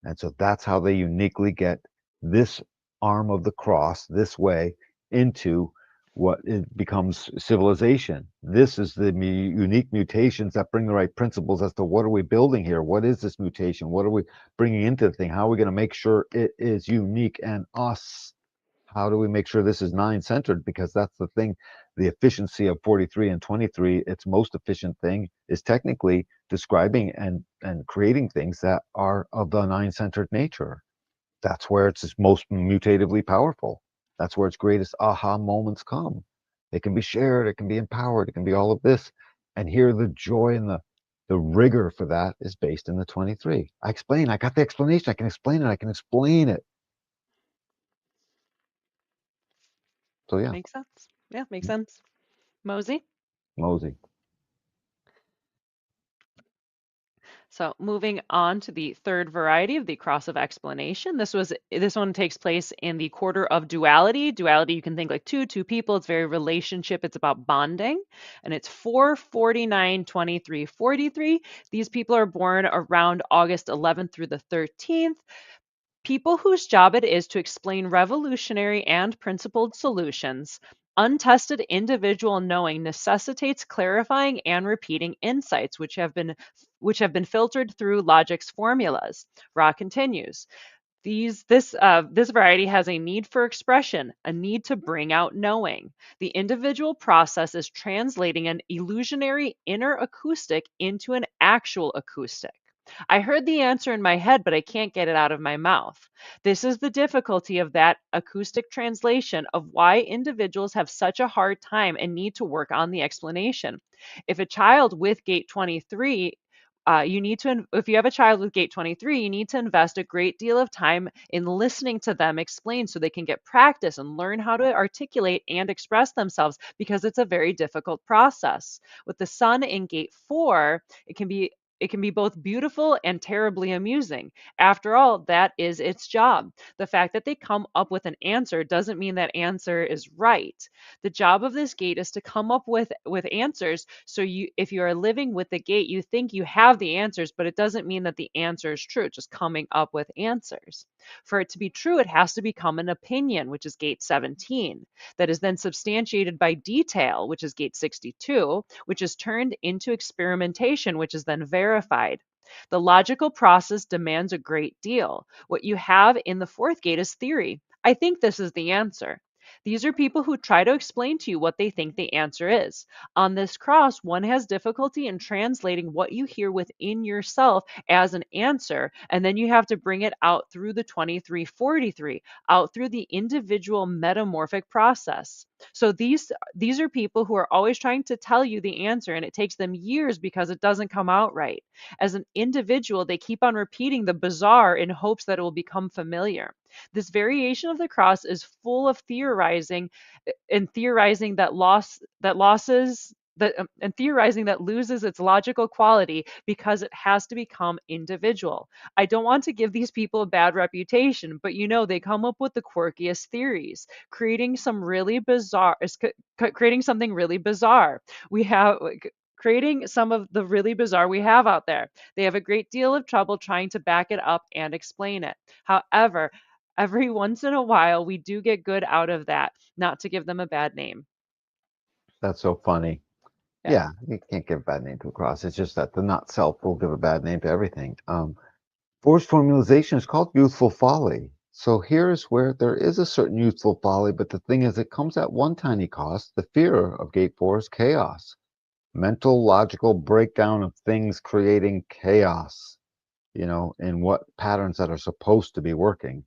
Speaker 2: And so that's how they uniquely get this arm of the cross this way into what it becomes civilization. This is the unique mutations that bring the right principles as to what are we building here? What is this mutation? What are we bringing into the thing? How are we going to make sure it is unique and us? How do we make sure this is nine centered? Because that's the thing. The efficiency of 43 and 23, its most efficient thing is technically describing and creating things that are of the nine centered nature. That's where it's most mutatively powerful. That's where its greatest aha moments come. It can be shared, it can be empowered, it can be all of this. And here the joy and the rigor for that is based in the 23. I got the explanation, I can explain it, I can explain it. So yeah,
Speaker 1: Makes sense. Yeah, makes sense. Mosey?
Speaker 2: Mosey.
Speaker 1: So moving on to the third variety of the cross of explanation. This one takes place in the quarter of duality. Duality, you can think like two people. It's very relationship. It's about bonding. And it's 449, 23, 43. These people are born around August 11th through the 13th. People whose job it is to explain revolutionary and principled solutions. Untested individual knowing necessitates clarifying and repeating insights which have been which have been filtered through logic's formulas. Ra continues. This variety has a need for expression, a need to bring out knowing. The individual process is translating an illusionary inner acoustic into an actual acoustic. I heard the answer in my head, but I can't get it out of my mouth. This is the difficulty of that acoustic translation of why individuals have such a hard time and need to work on the explanation. If a child with gate 23 if you have a child with gate 23, you need to invest a great deal of time in listening to them explain so they can get practice and learn how to articulate and express themselves because it's a very difficult process. With the sun in gate 4, it can be both beautiful and terribly amusing. After all, that is its job. The fact that they come up with an answer doesn't mean that answer is right. The job of this gate is to come up with answers, so you if you are living with the gate, you think you have the answers, but it doesn't mean that the answer is true. It's just coming up with answers. For it to be true, it has to become an opinion, which is gate 17, that is then substantiated by detail, which is gate 62, which is turned into experimentation, which is then verified. The logical process demands a great deal. What you have in the fourth gate is theory. I think this is the answer. These are people who try to explain to you what they think the answer is. On this cross, one has difficulty in translating what you hear within yourself as an answer, and then you have to bring it out through the 2343, out through the individual metamorphic process. So these are people who are always trying to tell you the answer, and it takes them years because it doesn't come out right. As an individual, they keep on repeating the bizarre in hopes that it will become familiar. This variation of the cross is full of theorizing and theorizing that theorizing that loses its logical quality because it has to become individual. I don't want to give these people a bad reputation, but they come up with the quirkiest theories, creating something really bizarre. We have creating some of the really bizarre we have out there. They have a great deal of trouble trying to back it up and explain it. However, every once in a while, we do get good out of that, not to give them a bad name.
Speaker 2: That's so funny.
Speaker 1: Yeah.
Speaker 2: Yeah, you can't give a bad name to a cross. It's just that the not self will give a bad name to everything. Forced formalization is called youthful folly. So here's where there is a certain youthful folly, but the thing is, it comes at one tiny cost. The fear of gate 4 is chaos. Mental, logical breakdown of things creating chaos, in what patterns that are supposed to be working.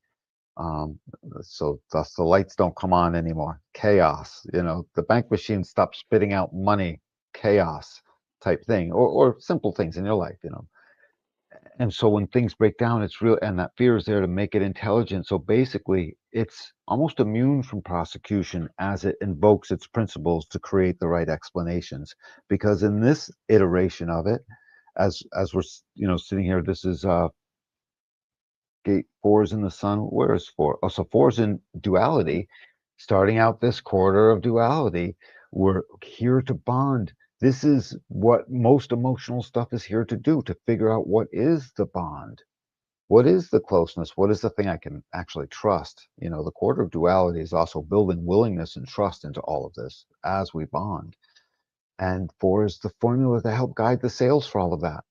Speaker 2: Um, so thus the lights don't come on anymore. Chaos. The bank machine stops spitting out money. Chaos type thing, or simple things in your life. And so when things break down, it's real, and that fear is there to make it intelligent. So basically, it's almost immune from prosecution as it invokes its principles to create the right explanations. Because in this iteration of it, as we're sitting here, this is gate 4 is in the sun. Where is 4? Oh, so 4 is in duality. Starting out this quarter of duality, we're here to bond. This is what most emotional stuff is here to do, to figure out what is the bond. What is the closeness? What is the thing I can actually trust? The quarter of duality is also building willingness and trust into all of this as we bond. And 4 is the formula to help guide the sails for all of that.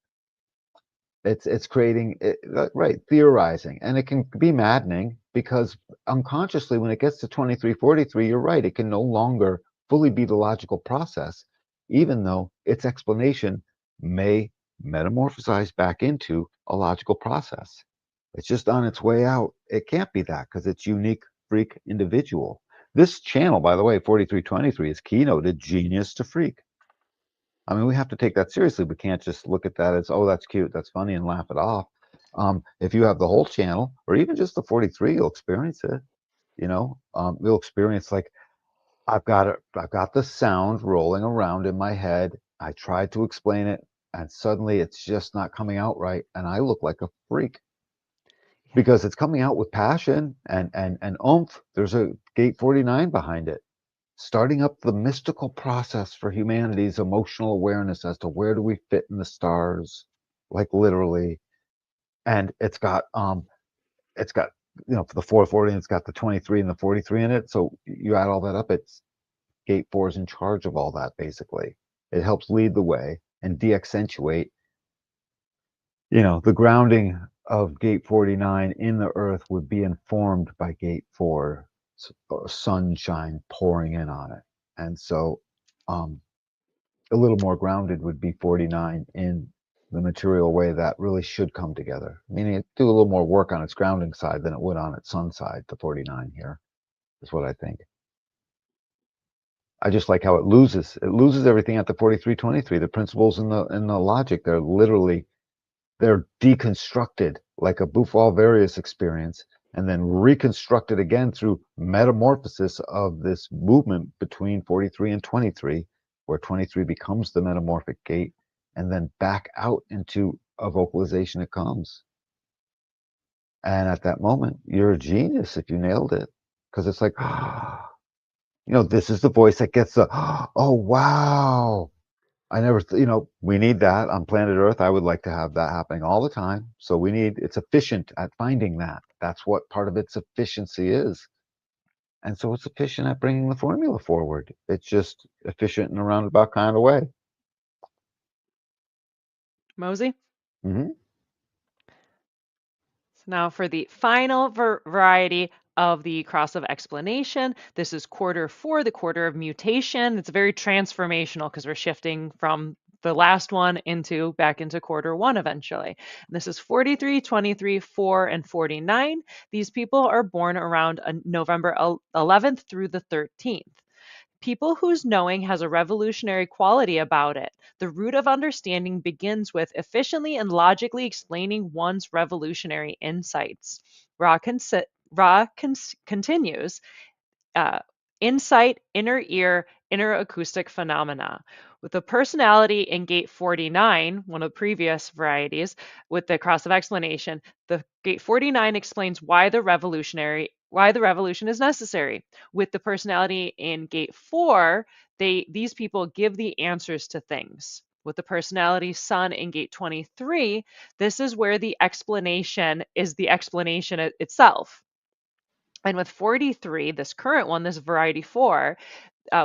Speaker 2: It's creating it, right, theorizing, and it can be maddening because unconsciously, when it gets to 2343, you're right, it can no longer fully be the logical process, even though its explanation may metamorphosize back into a logical process. It's just on its way out. It can't be that because it's unique, freak, individual. This channel, by the way, 4323, is keynoted genius to freak. I mean, we have to take that seriously. We can't just look at that as, oh, that's cute, that's funny, and laugh it off. If you have the whole channel, or even just the 43, you'll experience it. You'll experience, like, I've got the sound rolling around in my head. I tried to explain it, and suddenly it's just not coming out right, and I look like a freak because it's coming out with passion and oomph. There's a gate 49 behind it, starting up the mystical process for humanity's emotional awareness as to where do we fit in the stars, like literally. And it's got for the 440, it's got the 23 and the 43 in it. So you add all that up, it's gate 4 is in charge of all that. Basically, it helps lead the way and de-accentuate the grounding of gate 49 in the earth would be informed by gate 4, sunshine pouring in on it. And so um, a little more grounded would be 49 in the material way that really should come together, meaning it do a little more work on its grounding side than it would on its sun side, the 49 here, is what I think. I just like how it loses everything at the 4323. The principles and the logic, they're deconstructed like a Buffal various experience and then reconstructed again through metamorphosis of this movement between 43 and 23, where 23 becomes the metamorphic gate, and then back out into a vocalization it comes. And at that moment, you're a genius if you nailed it, because it's like, this is the voice that gets the, oh, wow. I never, we need that on planet Earth. I would like to have that happening all the time. So it's efficient at finding that. That's what part of its efficiency is. And so it's efficient at bringing the formula forward. It's just efficient in a roundabout kind of way.
Speaker 1: Mosey?
Speaker 2: Hmm.
Speaker 1: So now for the final variety of the cross of explanation, this is quarter 4, the quarter of mutation. It's very transformational because we're shifting from the last one back into quarter 1 eventually. And this is 43, 23, 4, and 49. These people are born around November 11th through the 13th. People whose knowing has a revolutionary quality about it. The root of understanding begins with efficiently and logically explaining one's revolutionary insights. Ra continues, uh, insight, inner ear, inner acoustic phenomena. With the personality in gate 49, one of the previous varieties, with the cross of explanation, the gate 49 explains why the revolution is necessary. With the personality in gate 4, these people give the answers to things. With the personality sun in gate 23, this is where the explanation is the explanation itself. And with 43, this current one, this variety 4,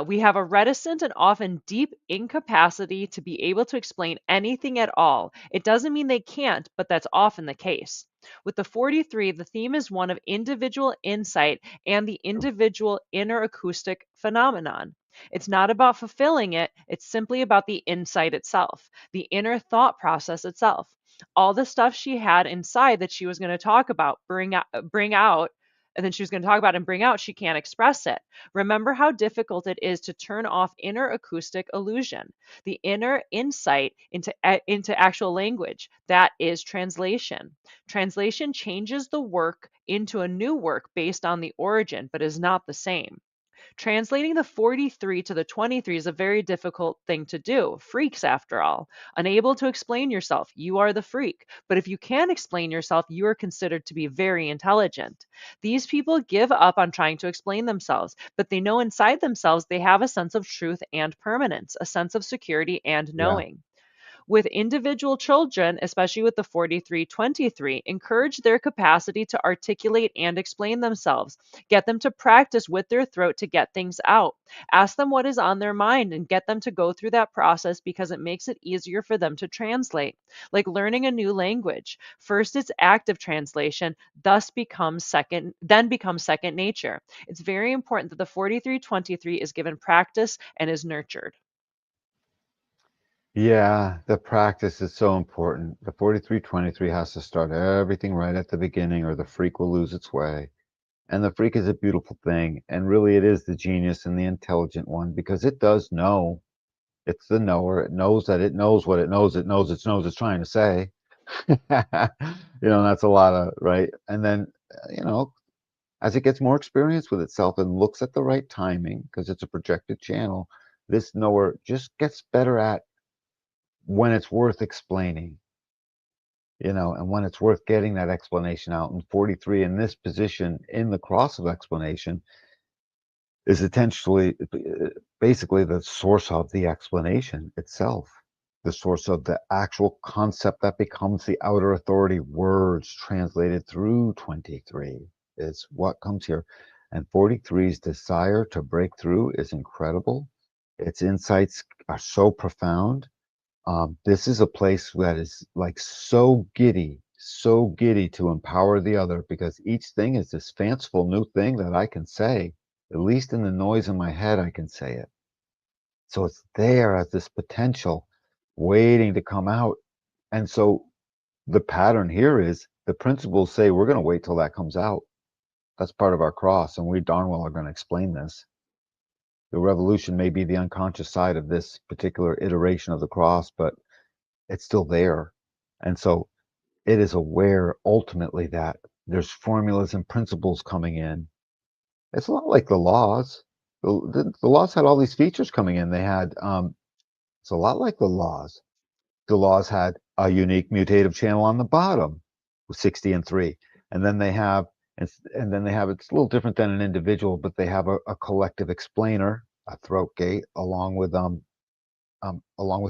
Speaker 1: we have a reticent and often deep incapacity to be able to explain anything at all. It doesn't mean they can't, but that's often the case. With the 43, the theme is one of individual insight and the individual inner acoustic phenomenon. It's not about fulfilling it, it's simply about the insight itself, the inner thought process itself. All the stuff she had inside that she was going to talk about, bring out, and then she was going to talk about and bring out, she can't express it. Remember how difficult it is to turn off inner acoustic illusion, the inner insight into actual language. That is translation. Translation changes the work into a new work based on the origin, but is not the same. Translating the 43 to the 23 is a very difficult thing to do. Freaks, after all. Unable to explain yourself, you are the freak. But if you can explain yourself, you are considered to be very intelligent. These people give up on trying to explain themselves, but they know inside themselves they have a sense of truth and permanence, a sense of security and
Speaker 2: Yeah.
Speaker 1: knowing. With individual children, especially with the 4323, encourage their capacity to articulate and explain themselves. Get them to practice with their throat to get things out. Ask them what is on their mind and get them to go through that process because it makes it easier for them to translate. Like learning a new language. First it's active translation, then becomes second nature. It's very important that the 4323 is given practice and is nurtured.
Speaker 2: Yeah, the practice is so important. The 4323 has to start everything right at the beginning, or the freak will lose its way. And the freak is a beautiful thing. And really, it is the genius and the intelligent one, because it does know. It's the knower. It knows that it knows what it knows. It knows it's trying to say. That's a lot of, right? And then, as it gets more experience with itself and looks at the right timing, because it's a projected channel, this knower just gets better at when it's worth explaining, and when it's worth getting that explanation out. And 43 in this position in the cross of explanation is essentially basically the source of the explanation itself, the source of the actual concept that becomes the outer authority. Words translated through 23 is what comes here. And 43's desire to break through is incredible. Its insights are so profound. This is a place that is like so giddy to empower the other because each thing is this fanciful new thing that I can say. At least in the noise in my head, I can say it. So it's there as this potential waiting to come out. And so the pattern here is the principles say we're going to wait till that comes out. That's part of our cross, and we darn well are going to explain this. The revolution may be the unconscious side of this particular iteration of the cross, but it's still there. And so it is aware ultimately that there's formulas and principles coming in. It's a lot like the laws. The laws had all these features coming in. They had, it's a lot like the laws. The laws had a unique mutative channel on the bottom with 60 and 3. And then they have, and then they have, it's a little different than an individual, but they have a collective explainer, a throat gate, along with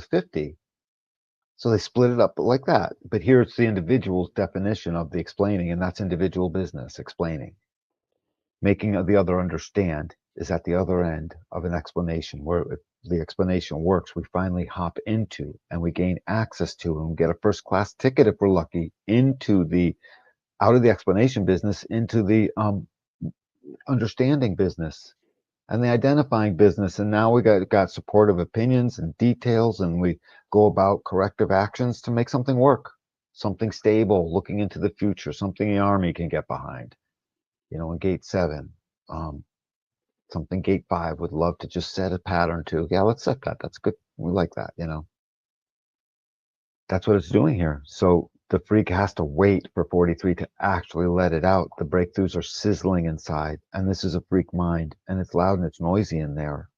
Speaker 2: 50. So they split it up like that. But here it's the individual's definition of the explaining, and that's individual business explaining. Making the other understand is at the other end of an explanation where if the explanation works, we finally hop into and we gain access to and get a first class ticket if we're lucky into the out of the explanation business into the understanding business and the identifying business. And now we got supportive opinions and details, and we go about corrective actions to make something work, something stable, looking into the future, something the Army can get behind. In Gate 7, something Gate 5 would love to just set a pattern to. Yeah, let's set that. That's good. We like that. That's what it's doing here. So the freak has to wait for 43 to actually let it out. The breakthroughs are sizzling inside, and this is a freak mind, and it's loud and it's noisy in there.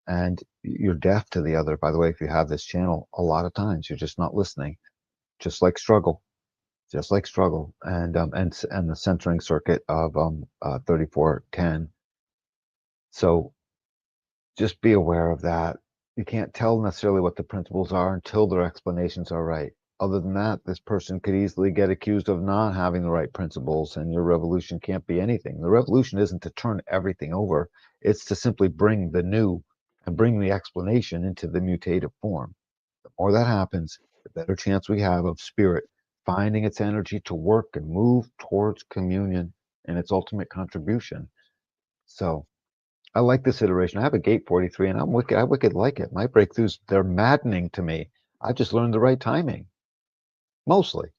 Speaker 2: And you're deaf to the other. By the way, if you have this channel, a lot of times you're just not listening, just like struggle, and the centering circuit of 3410. So just be aware of that. You can't tell necessarily what the principles are until their explanations are right. Other than that, this person could easily get accused of not having the right principles, and your revolution can't be anything. The revolution isn't to turn everything over, it's to simply bring the new and bring the explanation into the mutative form. The more that happens, the better chance we have of spirit finding its energy to work and move towards communion and its ultimate contribution. So, I like this iteration. I have a Gate 43 and I wicked like it. My breakthroughs, they're maddening to me. I just learned the right timing, mostly.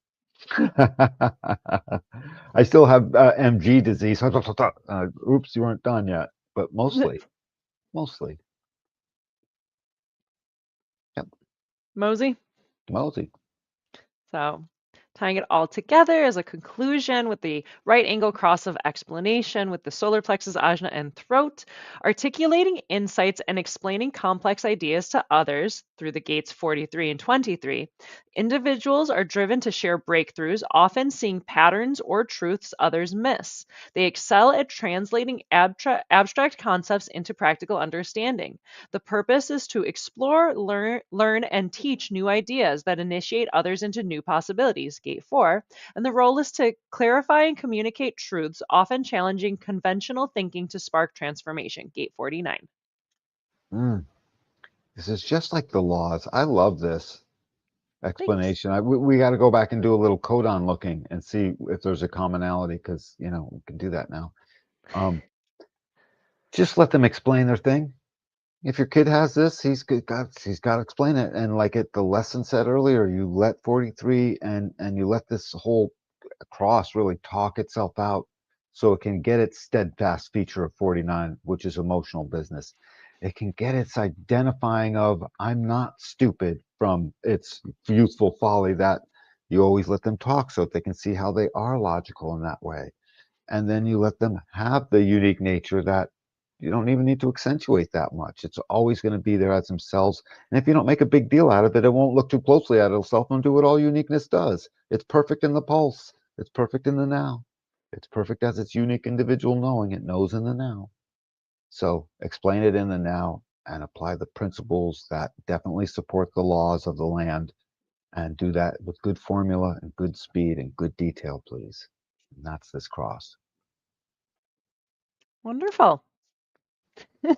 Speaker 2: I still have MG disease. Oops, you weren't done yet, but mostly. Yep,
Speaker 1: Mosey.
Speaker 2: mostly.
Speaker 1: So, tying it all together as a conclusion with the right angle cross of explanation with the solar plexus, ajna, and throat, articulating insights and explaining complex ideas to others through the gates 43 and 23. Individuals are driven to share breakthroughs, often seeing patterns or truths others miss. They excel at translating abstract concepts into practical understanding. The purpose is to explore, learn, and teach new ideas that initiate others into new possibilities, Gate 4, and the role is to clarify and communicate truths, often challenging conventional thinking to spark transformation, Gate 49.
Speaker 2: Mm, this is just like the laws. I love this
Speaker 1: Thanks.
Speaker 2: explanation. We got to go back and do a little codon looking and see if there's a commonality because, we can do that now. Um, just let them explain their thing. If your kid has this, he's got to explain it. And like the lesson said earlier, you let 43 and you let this whole cross really talk itself out so it can get its steadfast feature of 49, which is emotional business. It can get its identifying of I'm not stupid from its youthful folly that you always let them talk so that they can see how they are logical in that way. And then you let them have the unique nature that you don't even need to accentuate that much. It's always going to be there as themselves. And if you don't make a big deal out of it, it won't look too closely at itself and do what all uniqueness does. It's perfect in the pulse. It's perfect in the now. It's perfect as its unique individual knowing. It knows in the now. So explain it in the now and apply the principles that definitely support the laws of the land and do that with good formula and good speed and good detail, please. And that's this cross.
Speaker 1: Wonderful.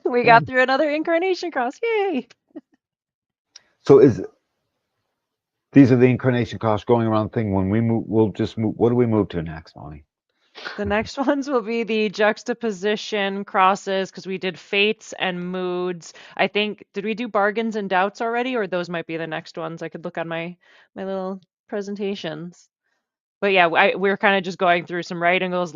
Speaker 1: We
Speaker 2: Yeah.
Speaker 1: got through another incarnation cross. Yay.
Speaker 2: So is these are the incarnation costs going around thing. When we move, we'll just move. What do we move to next, Moni?
Speaker 1: The next ones will be the juxtaposition crosses because we did fates and moods. I think did we do bargains and doubts already, or those might be the next ones? I could look on my little presentations. But yeah, we're kind of just going through some right angles,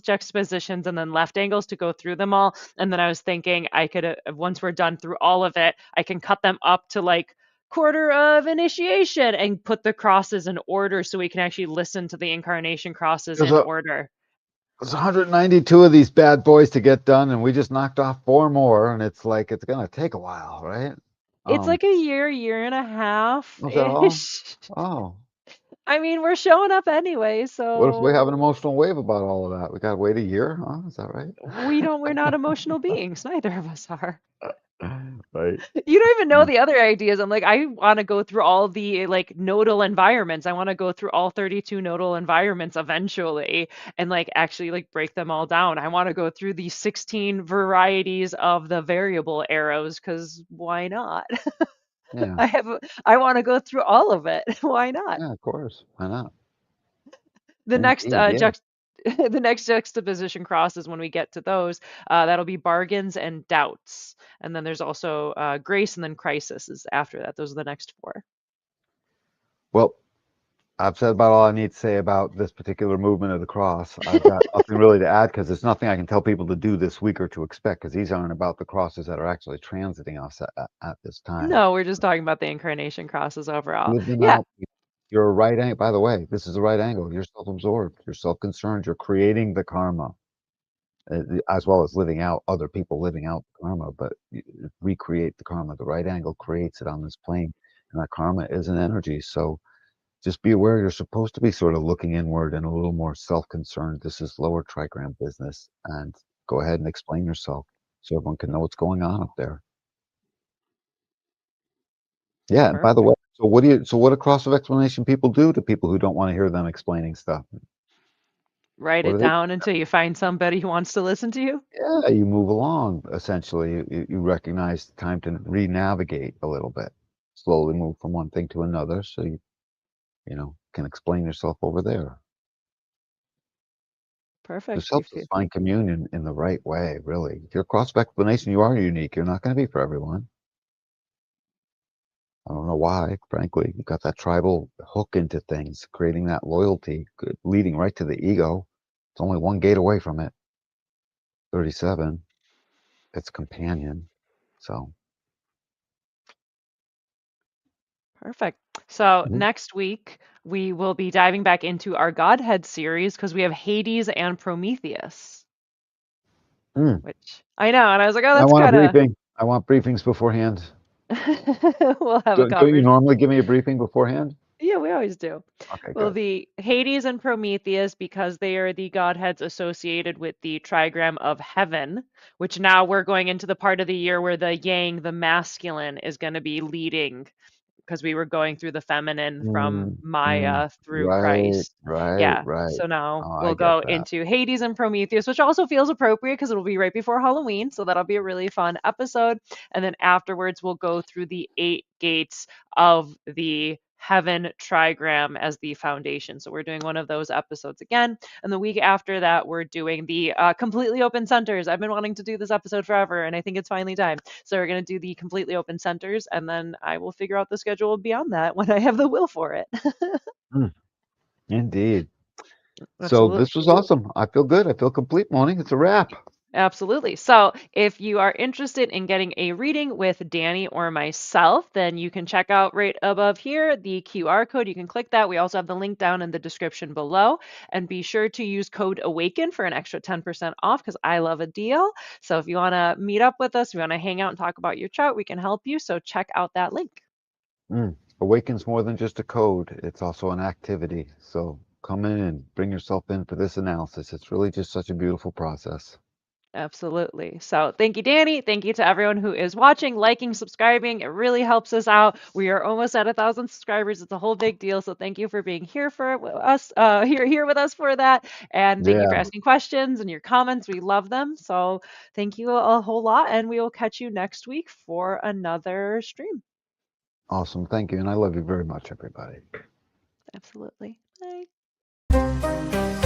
Speaker 1: juxtapositions, and then left angles to go through them all. And then I was thinking I could, once we're done through all of it, I can cut them up to like quarter of initiation and put the crosses in order so we can actually listen to the incarnation crosses
Speaker 2: There's
Speaker 1: in
Speaker 2: a
Speaker 1: order.
Speaker 2: there's 192 of these bad boys to get done, and we just knocked off 4 more, and it's like it's gonna take a while, right?
Speaker 1: It's
Speaker 2: Um,
Speaker 1: like a year and a half
Speaker 2: was that all?
Speaker 1: ish.
Speaker 2: Oh,
Speaker 1: I mean, we're showing up anyway,
Speaker 2: what if we have an
Speaker 1: so
Speaker 2: emotional wave about all of that? We gotta wait a year, huh? Is that right?
Speaker 1: we're not emotional beings. Neither of us are.
Speaker 2: Right.
Speaker 1: You don't even know
Speaker 2: Mm.
Speaker 1: the other ideas. I'm like, I want to go through all the like nodal environments. I want to go through all 32 nodal environments eventually and like actually like break them all down. I want to go through the 16 varieties of the variable arrows because why not?
Speaker 2: Yeah.
Speaker 1: I have I want to go through all of it. Why not?
Speaker 2: Yeah, of course. Why not?
Speaker 1: The next
Speaker 2: Indeed, yeah.
Speaker 1: the next juxtaposition crosses when we get to those, that'll be bargains and doubts. And then there's also grace and then crisis is after that. Those are the next four.
Speaker 2: Well, I've said about all I need to say about this particular movement of the cross. I've got nothing really to add because there's nothing I can tell people to do this week or to expect because these aren't about the crosses that are actually transiting us at this time.
Speaker 1: No, we're just talking about the incarnation crosses overall.
Speaker 2: Live them
Speaker 1: Yeah,
Speaker 2: out. You're a right angle. By the way, this is the right angle. You're self-absorbed. You're self-concerned. You're creating the karma, as well as living out other people living out the karma. But recreate the karma. The right angle creates it on this plane, and that karma is an energy. So just be aware you're supposed to be sort of looking inward and a little more self-concerned. This is lower trigram business, and go ahead and explain yourself so everyone can know what's going on up there. Yeah, and by the
Speaker 1: perfect.
Speaker 2: way, so what across of explanation people do to people who don't want to hear them explaining stuff?
Speaker 1: Write
Speaker 2: What
Speaker 1: it
Speaker 2: do they
Speaker 1: down until you find somebody who wants to listen to you.
Speaker 2: Yeah, you move along, essentially. You recognize time to re-navigate a little bit, slowly move from one thing to another so you can explain yourself over there. This
Speaker 1: Perfect.
Speaker 2: helps us find communion in the right way, really. If you're cross explanation, you are unique. You're not going to be for everyone. I don't know why, frankly. You've got that tribal hook into things, creating that loyalty, leading right to the ego. It's only one gate away from it. 37, its companion. So,
Speaker 1: Perfect. So
Speaker 2: mhm.
Speaker 1: next week we will be diving back into our Godhead series because we have Hades and Prometheus,
Speaker 2: Mm.
Speaker 1: which I know, and I was like, oh,
Speaker 2: I
Speaker 1: that's
Speaker 2: want a
Speaker 1: kind of
Speaker 2: briefing. I want briefings beforehand.
Speaker 1: we'll have a
Speaker 2: Don't you
Speaker 1: conversation.
Speaker 2: normally give me a briefing beforehand?
Speaker 1: Yeah, we always do.
Speaker 2: Okay,
Speaker 1: Well,
Speaker 2: good.
Speaker 1: the Hades and Prometheus, because they are the godheads associated with the trigram of heaven, which now we're going into the part of the year where the yang, the masculine, is going to be leading because we were going through the feminine from
Speaker 2: Mm, mm.
Speaker 1: Maya through
Speaker 2: Right,
Speaker 1: Christ.
Speaker 2: right,
Speaker 1: Yeah.
Speaker 2: right.
Speaker 1: So now
Speaker 2: Oh, I
Speaker 1: we'll
Speaker 2: get
Speaker 1: go
Speaker 2: that.
Speaker 1: into Hades and Prometheus, which also feels appropriate because it'll be right before Halloween. So that'll be a really fun episode. And then afterwards, we'll go through the 8 gates of the heaven trigram as the foundation. So we're doing one of those episodes again. And the week after that, we're doing the completely open centers. I've been wanting to do this episode forever, and I think it's finally time. So we're going to do the completely open centers, and then I will figure out the schedule beyond that when I have the will for it.
Speaker 2: Mm, indeed. So
Speaker 1: Absolutely.
Speaker 2: this was awesome. I feel good. I feel complete, Moni. It's a wrap.
Speaker 1: Absolutely. So, if you are interested in getting a reading with Danny or myself, then you can check out right above here the QR code. You can click that. We also have the link down in the description below. And be sure to use code AWAKEN for an extra 10% off because I love a deal. So, if you want to meet up with us, if you want to hang out and talk about your chart, we can help you. So, check out that link.
Speaker 2: Awaken's more than just a code. It's also an activity. So come in and bring yourself in for this analysis. It's really just such a beautiful process.
Speaker 1: Absolutely. So thank you, Danny. Thank you to everyone who is watching, liking, subscribing. It really helps us out. We are almost at 1,000 subscribers. It's a whole big deal. So thank you for being here for us, here with us for that. And thank you for
Speaker 2: Yeah.
Speaker 1: asking questions and your comments. We love them. So thank you a whole lot. And we will catch you next week for another stream.
Speaker 2: Awesome. Thank you. And I love you very much, everybody.
Speaker 1: Absolutely. Bye.